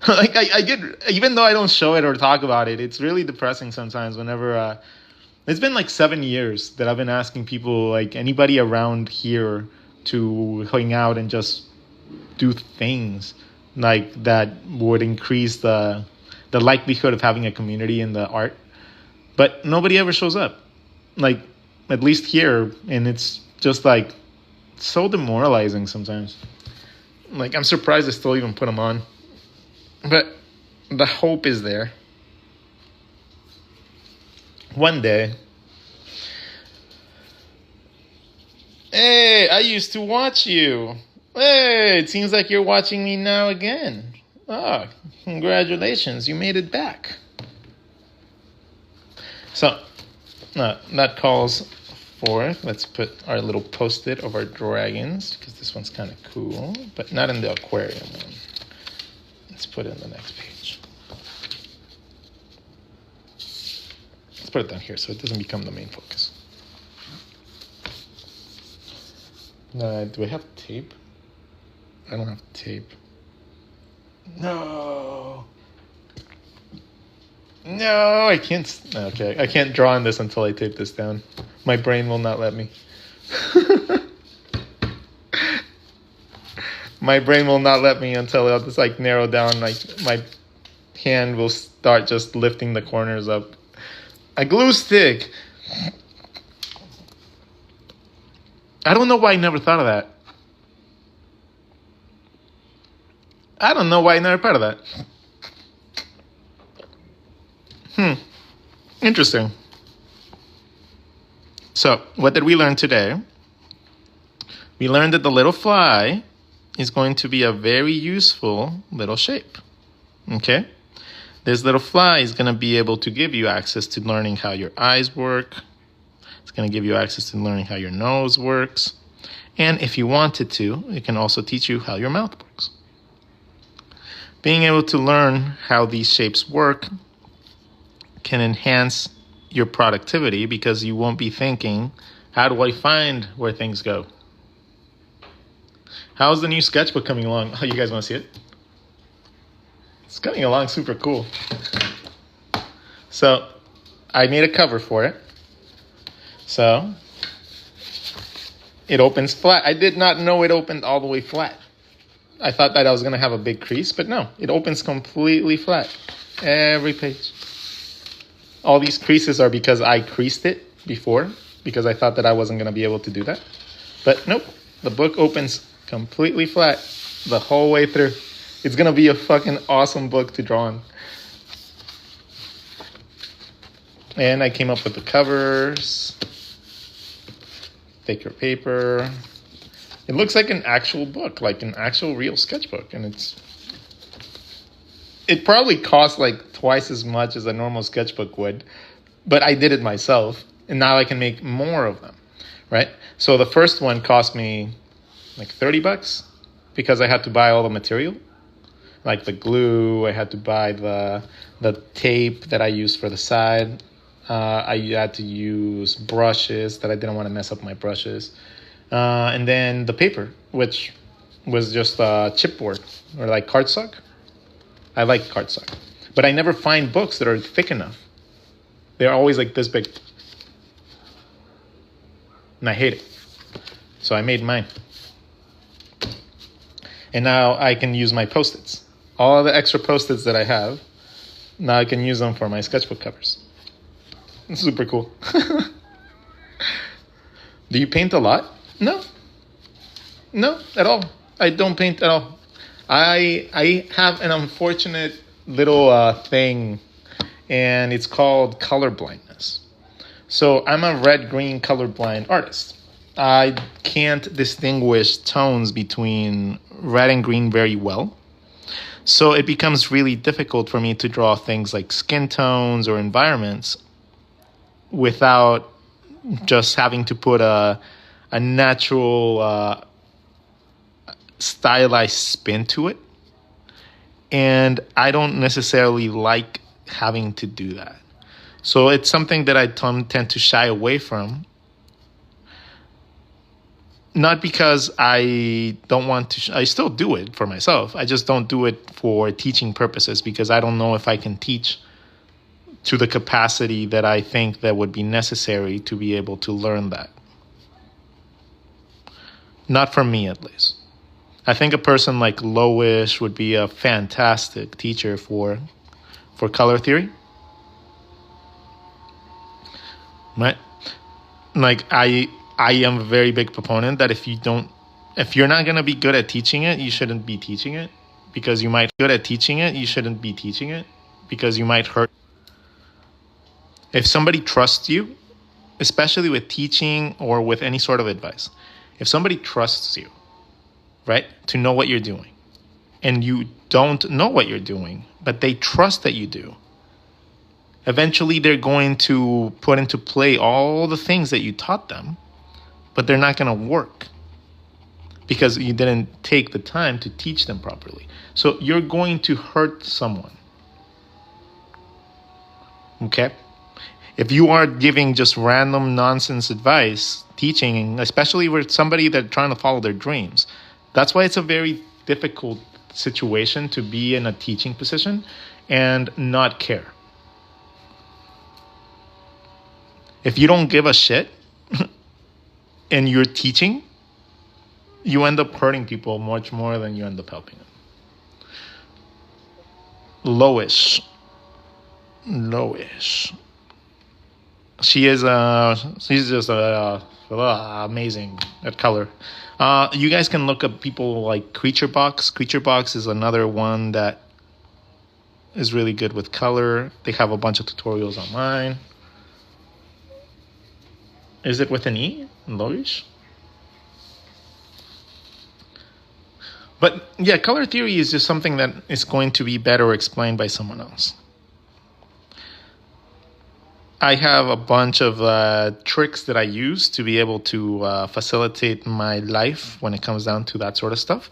Speaker 1: Like I get, even though I don't show it or talk about it, it's really depressing sometimes whenever, it's been like 7 years that I've been asking people, like anybody around here, to hang out and just do things like that would increase the likelihood of having a community in the art. But nobody ever shows up, like at least here. And it's just like so demoralizing sometimes. Like, I'm surprised I still even put them on. But the hope is there. One day. Hey, I used to watch you. Hey, it seems like you're watching me now again. Oh, congratulations, you made it back. So, that calls for, let's put our little post-it of our dragons, because this one's kind of cool, but not in the aquarium one. Let's put it on the next page. Let's put it down here so it doesn't become the main focus. Do I have tape? I don't have tape. No, I can't. Okay, I can't draw on this until I tape this down. My brain will not let me. My brain will not let me until I'll just like narrow down. Like my hand will start just lifting the corners up. A glue stick. I don't know why I never thought of that. I don't know why I never part of that. Interesting. So, what did we learn today? We learned that the little fly is going to be a very useful little shape. Okay? This little fly is going to be able to give you access to learning how your eyes work. It's going to give you access to learning how your nose works. And if you wanted to, it can also teach you how your mouth works. Being able to learn how these shapes work can enhance your productivity because you won't be thinking, how do I find where things go? How's the new sketchbook coming along? Oh, you guys want to see it? It's coming along super cool. So I made a cover for it. So it opens flat. I did not know it opened all the way flat. I thought that I was going to have a big crease, but no, it opens completely flat. Every page. All these creases are because I creased it before, because I thought that I wasn't going to be able to do that. But nope, the book opens completely flat the whole way through. It's going to be a fucking awesome book to draw on. And I came up with the covers. Thicker paper. It looks like an actual book, like an actual real sketchbook. And it probably costs like twice as much as a normal sketchbook would. But I did it myself. And now I can make more of them, right? So the first one cost me like $30 because I had to buy all the material. Like the glue, I had to buy the tape that I used for the side. I had to use brushes that I didn't want to mess up my brushes. And then the paper, which was just chipboard or like cardstock. I like cardstock. But I never find books that are thick enough. They're always like this big. And I hate it. So I made mine. And now I can use my Post-its. All the extra Post-its that I have, now I can use them for my sketchbook covers. It's super cool. Do you paint a lot? No. No, at all. I don't paint at all. I have an unfortunate little thing, and it's called color blindness. So I'm a red-green colorblind artist. I can't distinguish tones between red and green very well. So it becomes really difficult for me to draw things like skin tones or environments without just having to put a natural stylized spin to it. And I don't necessarily like having to do that. So it's something that I tend to shy away from. Not because I don't want to, I still do it for myself. I just don't do it for teaching purposes because I don't know if I can teach to the capacity that I think that would be necessary to be able to learn that. Not for me, at least. I think a person like Loish would be a fantastic teacher for color theory. Right? Like I am a very big proponent that if you're not going to be good at teaching it, you shouldn't be teaching it because you might hurt. If somebody trusts you, especially with teaching or with any sort of advice, if somebody trusts you, right, to know what you're doing, and you don't know what you're doing, but they trust that you do, eventually they're going to put into play all the things that you taught them, but they're not going to work because you didn't take the time to teach them properly. So you're going to hurt someone. Okay? If you are giving just random nonsense advice, teaching, especially with somebody that's trying to follow their dreams, that's why it's a very difficult situation to be in a teaching position and not care. If you don't give a shit and you're teaching, you end up hurting people much more than you end up helping them. Loish. She's just amazing at color. You guys can look up people like Creature Box. Creature Box is another one that is really good with color. They have a bunch of tutorials online. Is it with an E? Loish? But yeah, color theory is just something that is going to be better explained by someone else. I have a bunch of tricks that I use to be able to facilitate my life when it comes down to that sort of stuff.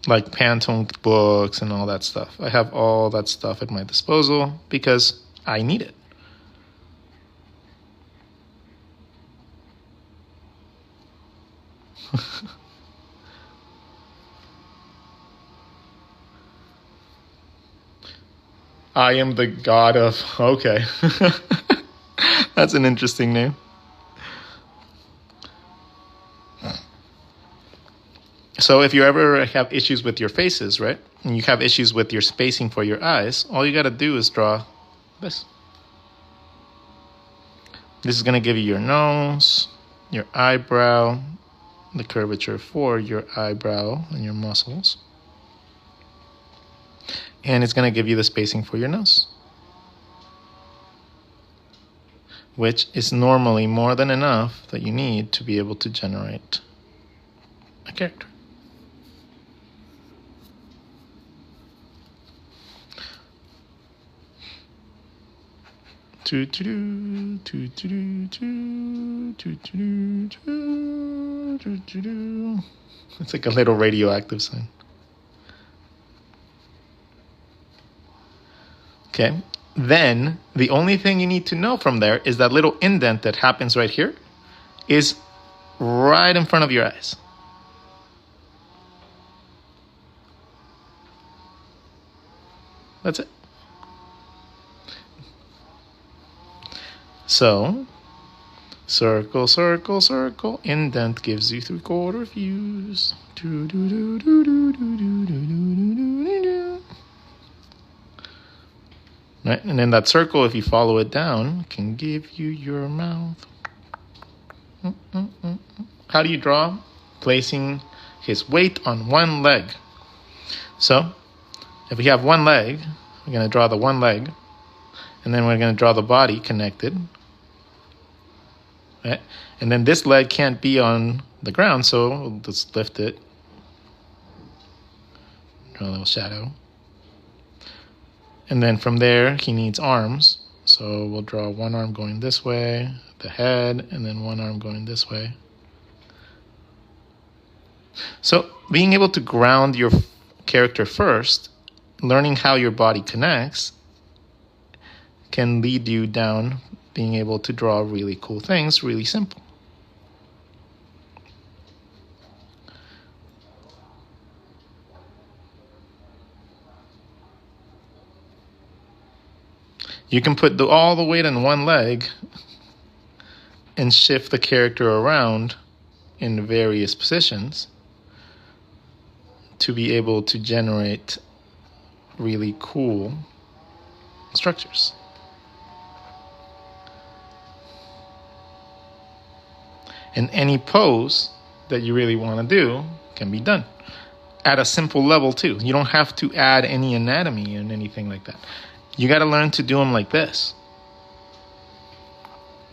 Speaker 1: Like Pantone books and all that stuff. I have all that stuff at my disposal because I need it. I am the god of... Okay. That's an interesting name. So if you ever have issues with your faces, right? And you have issues with your spacing for your eyes, all you got to do is draw this. This is going to give you your nose, your eyebrow, the curvature for your eyebrow and your muscles. And it's going to give you the spacing for your nose, which is normally more than enough that you need to be able to generate a character. It's like a little radioactive sign. Okay, then the only thing you need to know from there is that little indent that happens right here is right in front of your eyes. That's it. So, circle, circle, circle, indent gives you 3/4 views. Right, and then that circle, if you follow it down, can give you your mouth. How do you draw? Placing his weight on one leg. So, if we have one leg, we're going to draw the one leg, and then we're going to draw the body connected. Right? And then this leg can't be on the ground, so we'll just lift it. Draw a little shadow. And then from there, he needs arms. So we'll draw one arm going this way, the head, and then one arm going this way. So being able to ground your character first, learning how your body connects, can lead you down being able to draw really cool things, really simple. You can put all the weight on one leg and shift the character around in various positions to be able to generate really cool structures. And any pose that you really want to do can be done at a simple level too. You don't have to add any anatomy and anything like that. You got to learn to do them like this,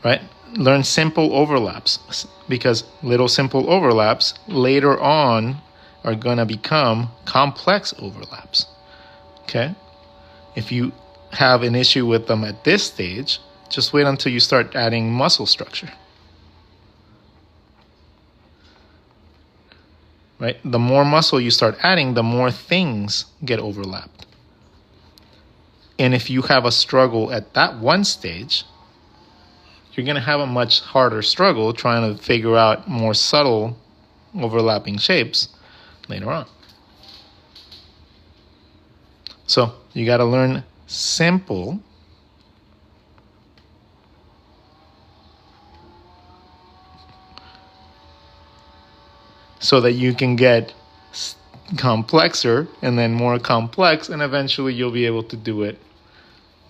Speaker 1: right? Learn simple overlaps, because little simple overlaps later on are going to become complex overlaps, okay? If you have an issue with them at this stage, just wait until you start adding muscle structure. Right? The more muscle you start adding, the more things get overlapped. And if you have a struggle at that one stage, you're going to have a much harder struggle trying to figure out more subtle overlapping shapes later on. So you got to learn simple so that you can get complexer and then more complex, and eventually you'll be able to do it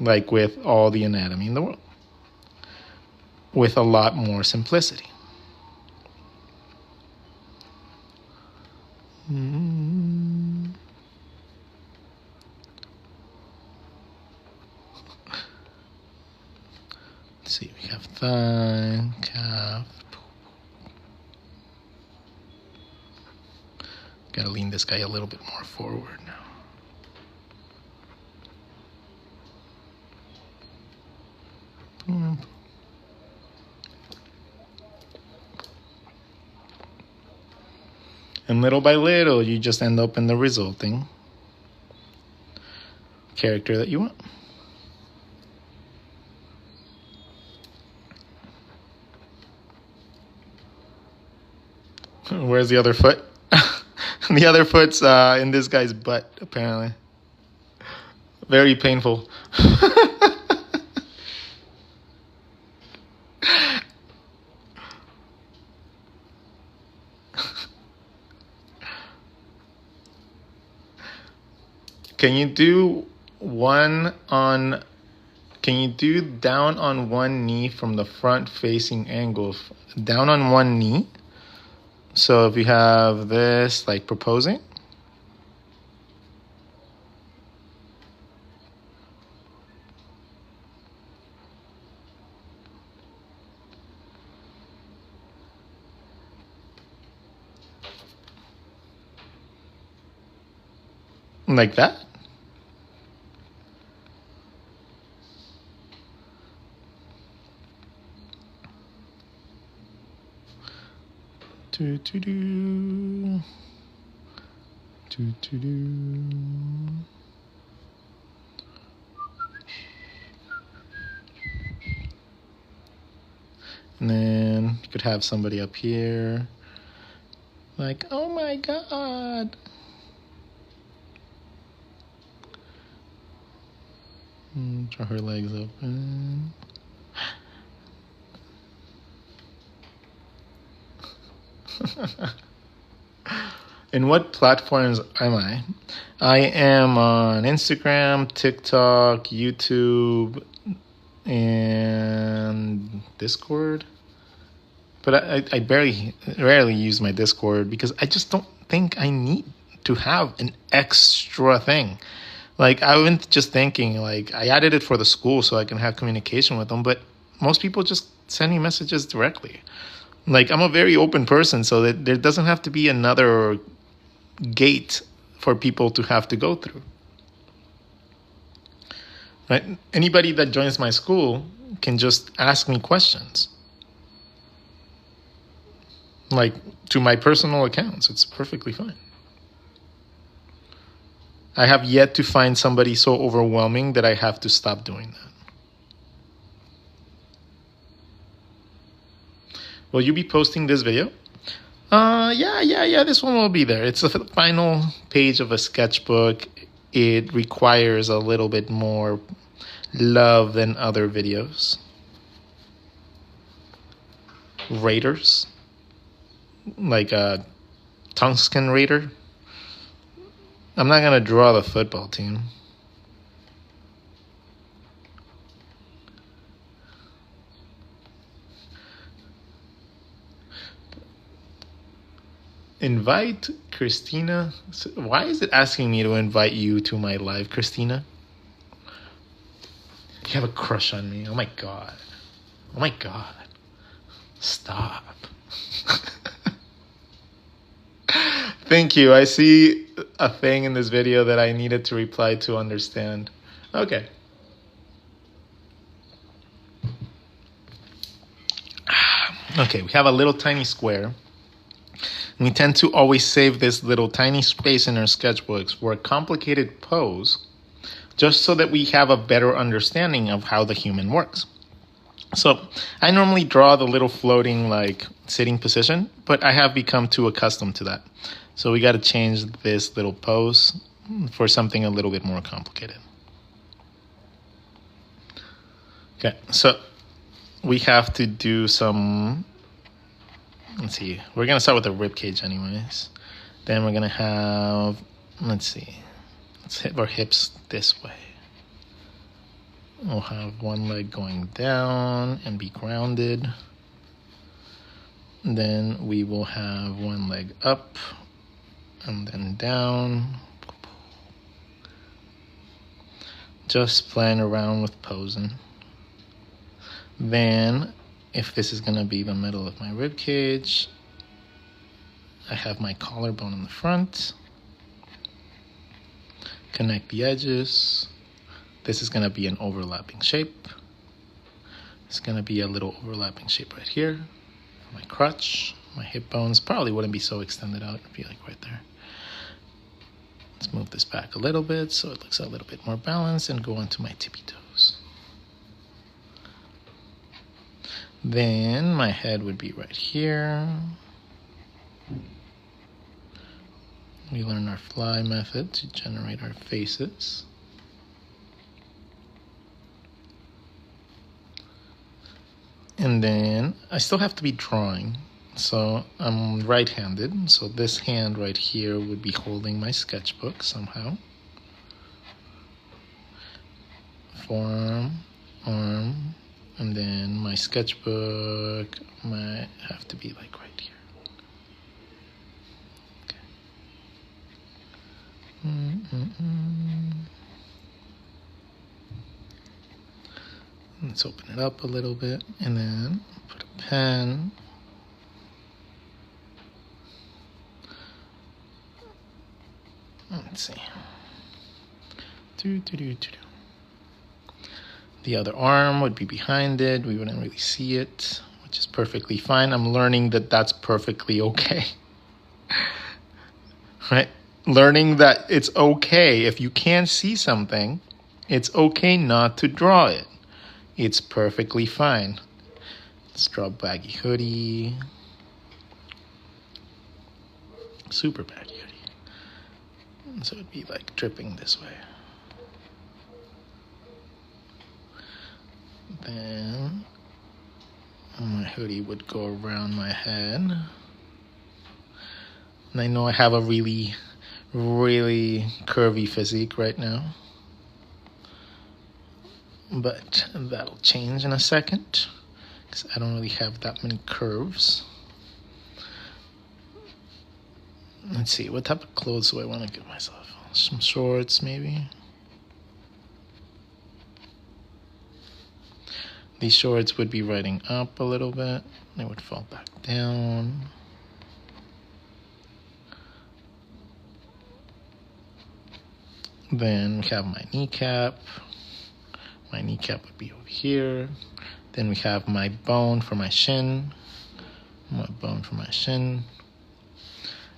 Speaker 1: like with all the anatomy in the world with a lot more simplicity. Let's see, we have thigh, calf. Gotta lean this guy a little bit more forward now. And little by little, you just end up in the resulting character that you want. Where's the other foot? The other foot's in this guy's butt, apparently. Very painful. Can you do down on one knee from the front facing angle? Down on one knee. So if you have this like proposing. Like that. Do do do. Do do do. And then you could have somebody up here like, oh my God. Draw her legs open. In what platforms am I? I am on Instagram, TikTok, YouTube, and Discord. But I rarely use my Discord because I just don't think I need to have an extra thing. Like, I went just thinking, like, I added it for the school so I can have communication with them, but most people just send me messages directly. Like, I'm a very open person, so that there doesn't have to be another gate for people to have to go through. Right? Anybody that joins my school can just ask me questions. Like, to my personal accounts. It's perfectly fine. I have yet to find somebody so overwhelming that I have to stop doing that. Will you be posting this video? Yeah, this one will be there. It's the final page of a sketchbook. It requires a little bit more love than other videos. Raiders. Like a tungsten raider. I'm not going to draw the football team. Invite Christina. Why is it asking me to invite you to my live, Christina? You have a crush on me. Oh my God. Oh my God. Stop. Thank you. I see a thing in this video that I needed to reply to understand. Okay. Okay, we have a little tiny square. We tend to always save this little tiny space in our sketchbooks for a complicated pose, just so that we have a better understanding of how the human works. So I normally draw the little floating like sitting position, but I have become too accustomed to that. So we got to change this little pose for something a little bit more complicated. Okay, so we have to do some, let's see, we're going to start with the rib cage anyways. Then we're gonna have, let's see, let's hit our hips this way. We'll have one leg going down and be grounded. Then we will have one leg up and then down. Just playing around with posing. Then, if this is gonna be the middle of my rib cage, I have my collarbone in the front. Connect the edges. This is gonna be an overlapping shape. It's gonna be a little overlapping shape right here. My crotch, my hip bones probably wouldn't be so extended out. It'd be like right there. Let's move this back a little bit so it looks a little bit more balanced and go onto my tippy toes. Then my head would be right here. We learn our fly method to generate our faces. And then I still have to be drawing. So I'm right-handed. So this hand right here would be holding my sketchbook somehow. Forearm, arm, and then my sketchbook might have to be like right here. Okay. Let's open it up a little bit and then put a pen. Let's see. The other arm would be behind it. We wouldn't really see it, which is perfectly fine. I'm learning that that's perfectly okay. Right? Learning that it's okay. If you can't see something, it's okay not to draw it. It's perfectly fine. Let's draw a baggy hoodie. Super baggy hoodie. So it'd be like dripping this way. Then my hoodie would go around my head. And I know I have a really, really curvy physique right now. But that'll change in a second because I don't really have that many curves. Let's see, what type of clothes do I want to give myself? Some shorts, maybe. These shorts would be riding up a little bit. They would fall back down. Then we have my kneecap. My kneecap would be over here. Then we have my bone for my shin. My bone for my shin.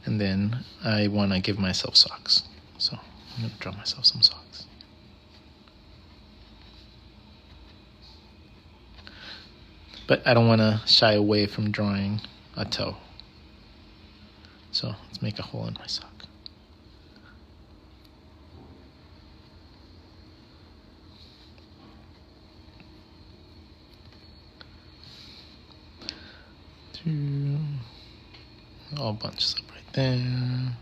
Speaker 1: And then I want to give myself socks. So I'm going to draw myself some socks. But I don't want to shy away from drawing a toe. So let's make a hole in my sock. All bunches up right there.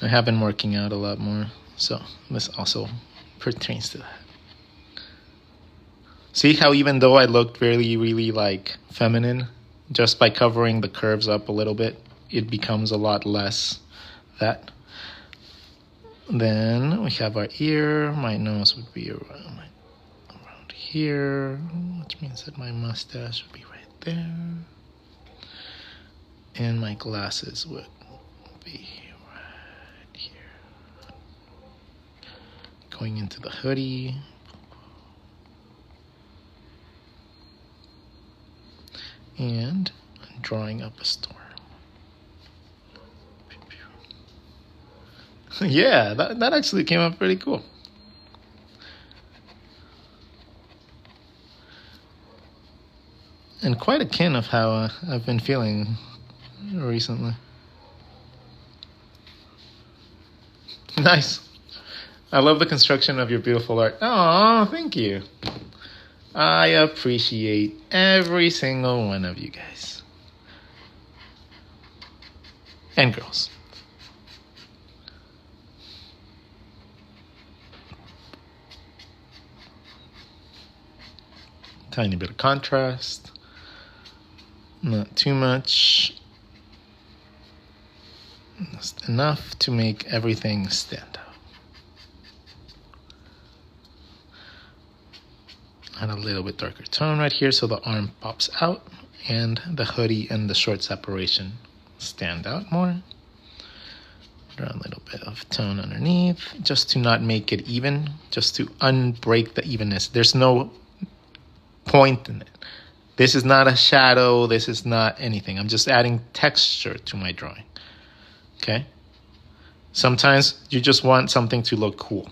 Speaker 1: I have been working out a lot more, so this also pertains to that. See how even though I looked really, really like feminine, just by covering the curves up a little bit, it becomes a lot less that. Then we have our ear. My nose would be around here, which means that my mustache would be right there. And my glasses would be right here. Going into the hoodie. And drawing up a storm. Yeah, that actually came out pretty cool. And quite akin of how I've been feeling recently. Nice. I love the construction of your beautiful art. Oh, thank you. I appreciate every single one of you guys. and girls. Tiny bit of contrast, not too much, just enough to make everything stand out. Add a little bit darker tone right here so the arm pops out and the hoodie and the short separation stand out more. Draw a little bit of tone underneath just to not make it even, just to unbreak the evenness. There's no point in it. This is not a shadow. This is not anything. I'm just adding texture to my drawing. Okay? Sometimes you just want something to look cool.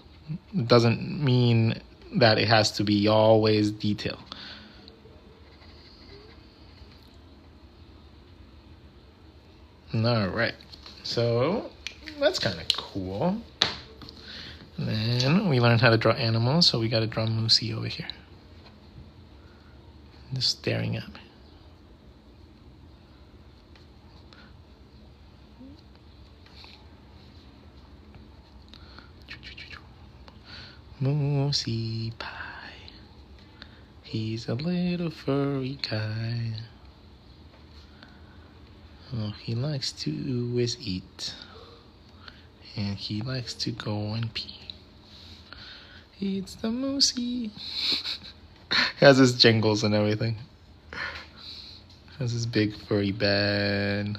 Speaker 1: It doesn't mean that it has to be always detailed. All right. So that's kind of cool. And then we learned how to draw animals, so we got to draw Moosey over here. Just staring at me. Moosey pie. He's a little furry guy. All he likes to do is eat. And he likes to go and pee. It's the Moosey. Has his jingles and everything. Has his big furry bed.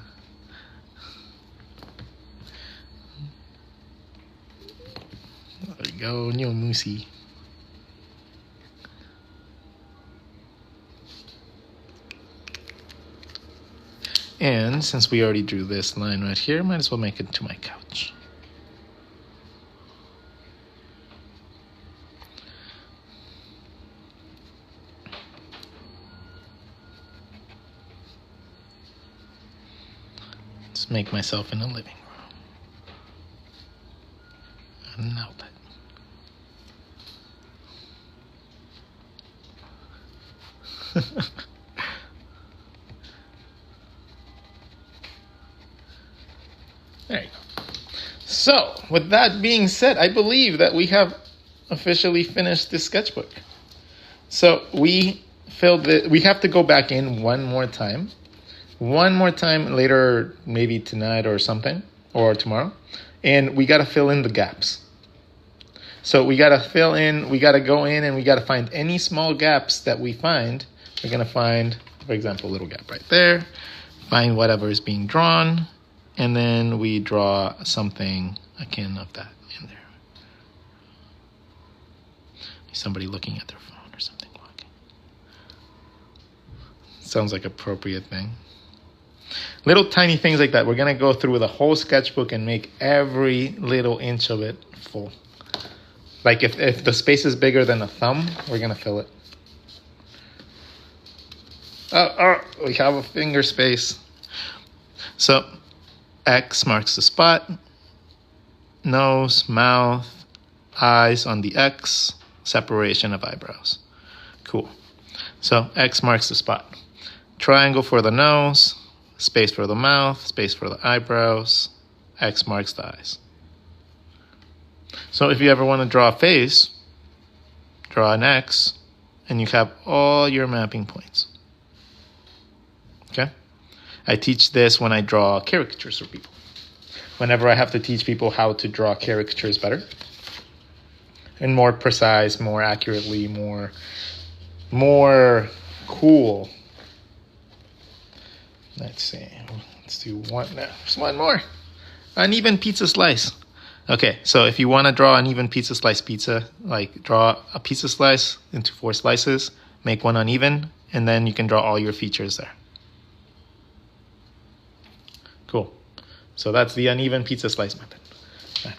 Speaker 1: There we go, new Moosey. And since we already drew this line right here, might as well make it to my couch. Just make myself in a living room. An outlet. There you go. So, with that being said, I believe that we have officially finished this sketchbook. So, we filled it. We have to go back in one more time later, maybe tonight or something, or tomorrow. And we got to fill in the gaps. So, we got to fill in, we got to go in and we got to find any small gaps that we find. We're going to find, for example, a little gap right there. Find whatever is being drawn. And then we draw something akin of that in there. Somebody looking at their phone or something walking. Sounds like appropriate thing. Little tiny things like that. We're going to go through the whole sketchbook and make every little inch of it full. Like if the space is bigger than a thumb, we're going to fill it. Oh, we have a finger space. So X marks the spot, nose, mouth, eyes on the X, separation of eyebrows. Cool. So X marks the spot. Triangle for the nose, space for the mouth, space for the eyebrows, X marks the eyes. So if you ever want to draw a face, draw an X, and you have all your mapping points. Okay? I teach this when I draw caricatures for people. Whenever I have to teach people how to draw caricatures better. And more precise, more accurately, more cool. Let's see. Let's do one. There's one more. Uneven pizza slice. Okay, so if you want to draw an even pizza slice pizza, like draw a pizza slice into 4 slices, make one uneven, and then you can draw all your features there. Cool. So that's the uneven pizza slice method. Right.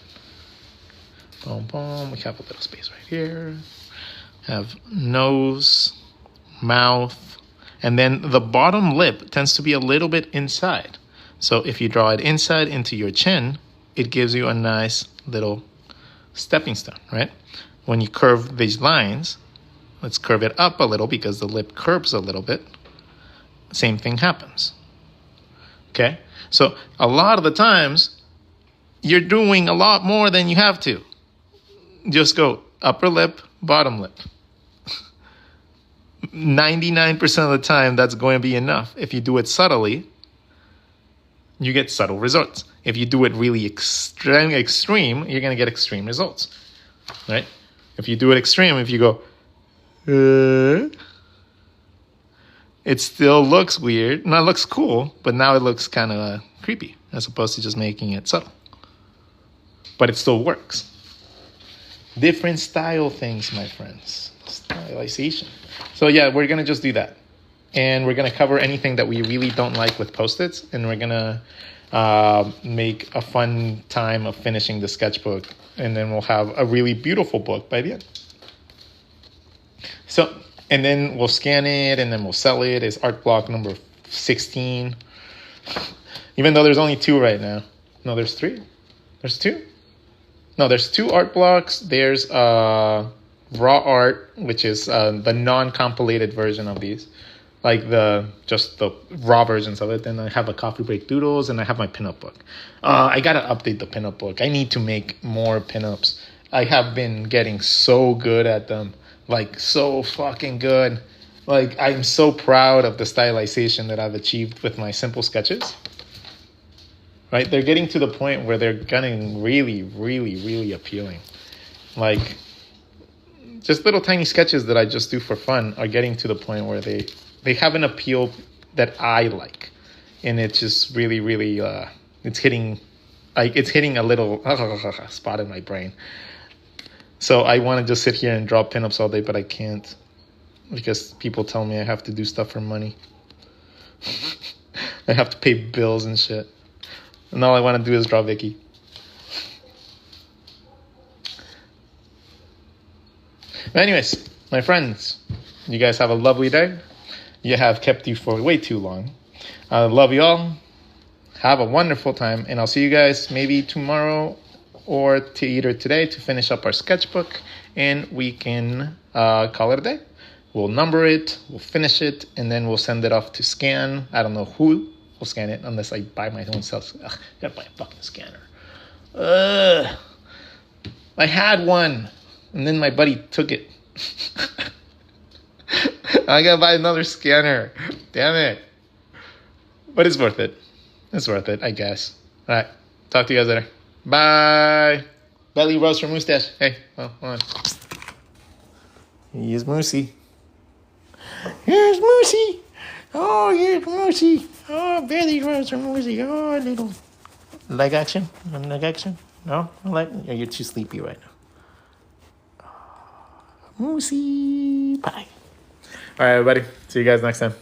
Speaker 1: Boom, boom. We have a little space right here. Have nose, mouth, and then the bottom lip tends to be a little bit inside. So if you draw it inside into your chin, it gives you a nice little stepping stone, right? When you curve these lines, let's curve it up a little because the lip curves a little bit. Same thing happens. Okay? So a lot of the times, you're doing a lot more than you have to. Just go upper lip, bottom lip. 99% of the time, that's going to be enough. If you do it subtly, you get subtle results. If you do it really extreme, you're going to get extreme results, right? If you do it extreme, if you go, it still looks weird. No, it looks cool, but now it looks kind of creepy as opposed to just making it subtle. But it still works. Different style things, my friends. Stylization. So yeah, we're going to just do that. And we're going to cover anything that we really don't like with Post-its. And we're going to make a fun time of finishing the sketchbook. And then we'll have a really beautiful book by the end. So, and then we'll scan it and then we'll sell it. It's art block number 16. Even though there's only 2 right now. No, there's 3. There's 2? No, there's 2 art blocks. There's raw art, which is the non-compilated version of these. Like just the raw versions of it. Then I have a coffee break doodles and I have my pinup book. I got to update the pinup book. I need to make more pinups. I have been getting so good at them. Like so fucking good. Like I'm so proud of the stylization that I've achieved with my simple sketches. Right? They're getting to the point where they're getting really, really, really appealing. Like just little tiny sketches that I just do for fun are getting to the point where they have an appeal that I like. And it's just really, really, it's hitting a little spot in my brain. So I want to just sit here and draw pinups all day, but I can't. Because people tell me I have to do stuff for money. I have to pay bills and shit. And all I want to do is draw Vicky. But anyways, my friends, you guys have a lovely day. You have kept you for way too long. I love you all. Have a wonderful time. And I'll see you guys maybe tomorrow or to either today to finish up our sketchbook. And we can call it a day. We'll number it. We'll finish it. And then we'll send it off to scan. I don't know who will scan it unless I buy my own self. Ugh, gotta buy a fucking scanner. I had one. And then my buddy took it. I gotta buy another scanner. Damn it. But it's worth it. It's worth it, I guess. All right. Talk to you guys later. Bye. Belly roast for Mustache. Hey, well, hold on. Here's Moosey. Here's Moosey. Oh, here's Moosey. Oh, belly roast for Moosey. Oh, little leg action. Leg action? No? You're too sleepy right now. Moosey. Bye. All right, everybody. See you guys next time.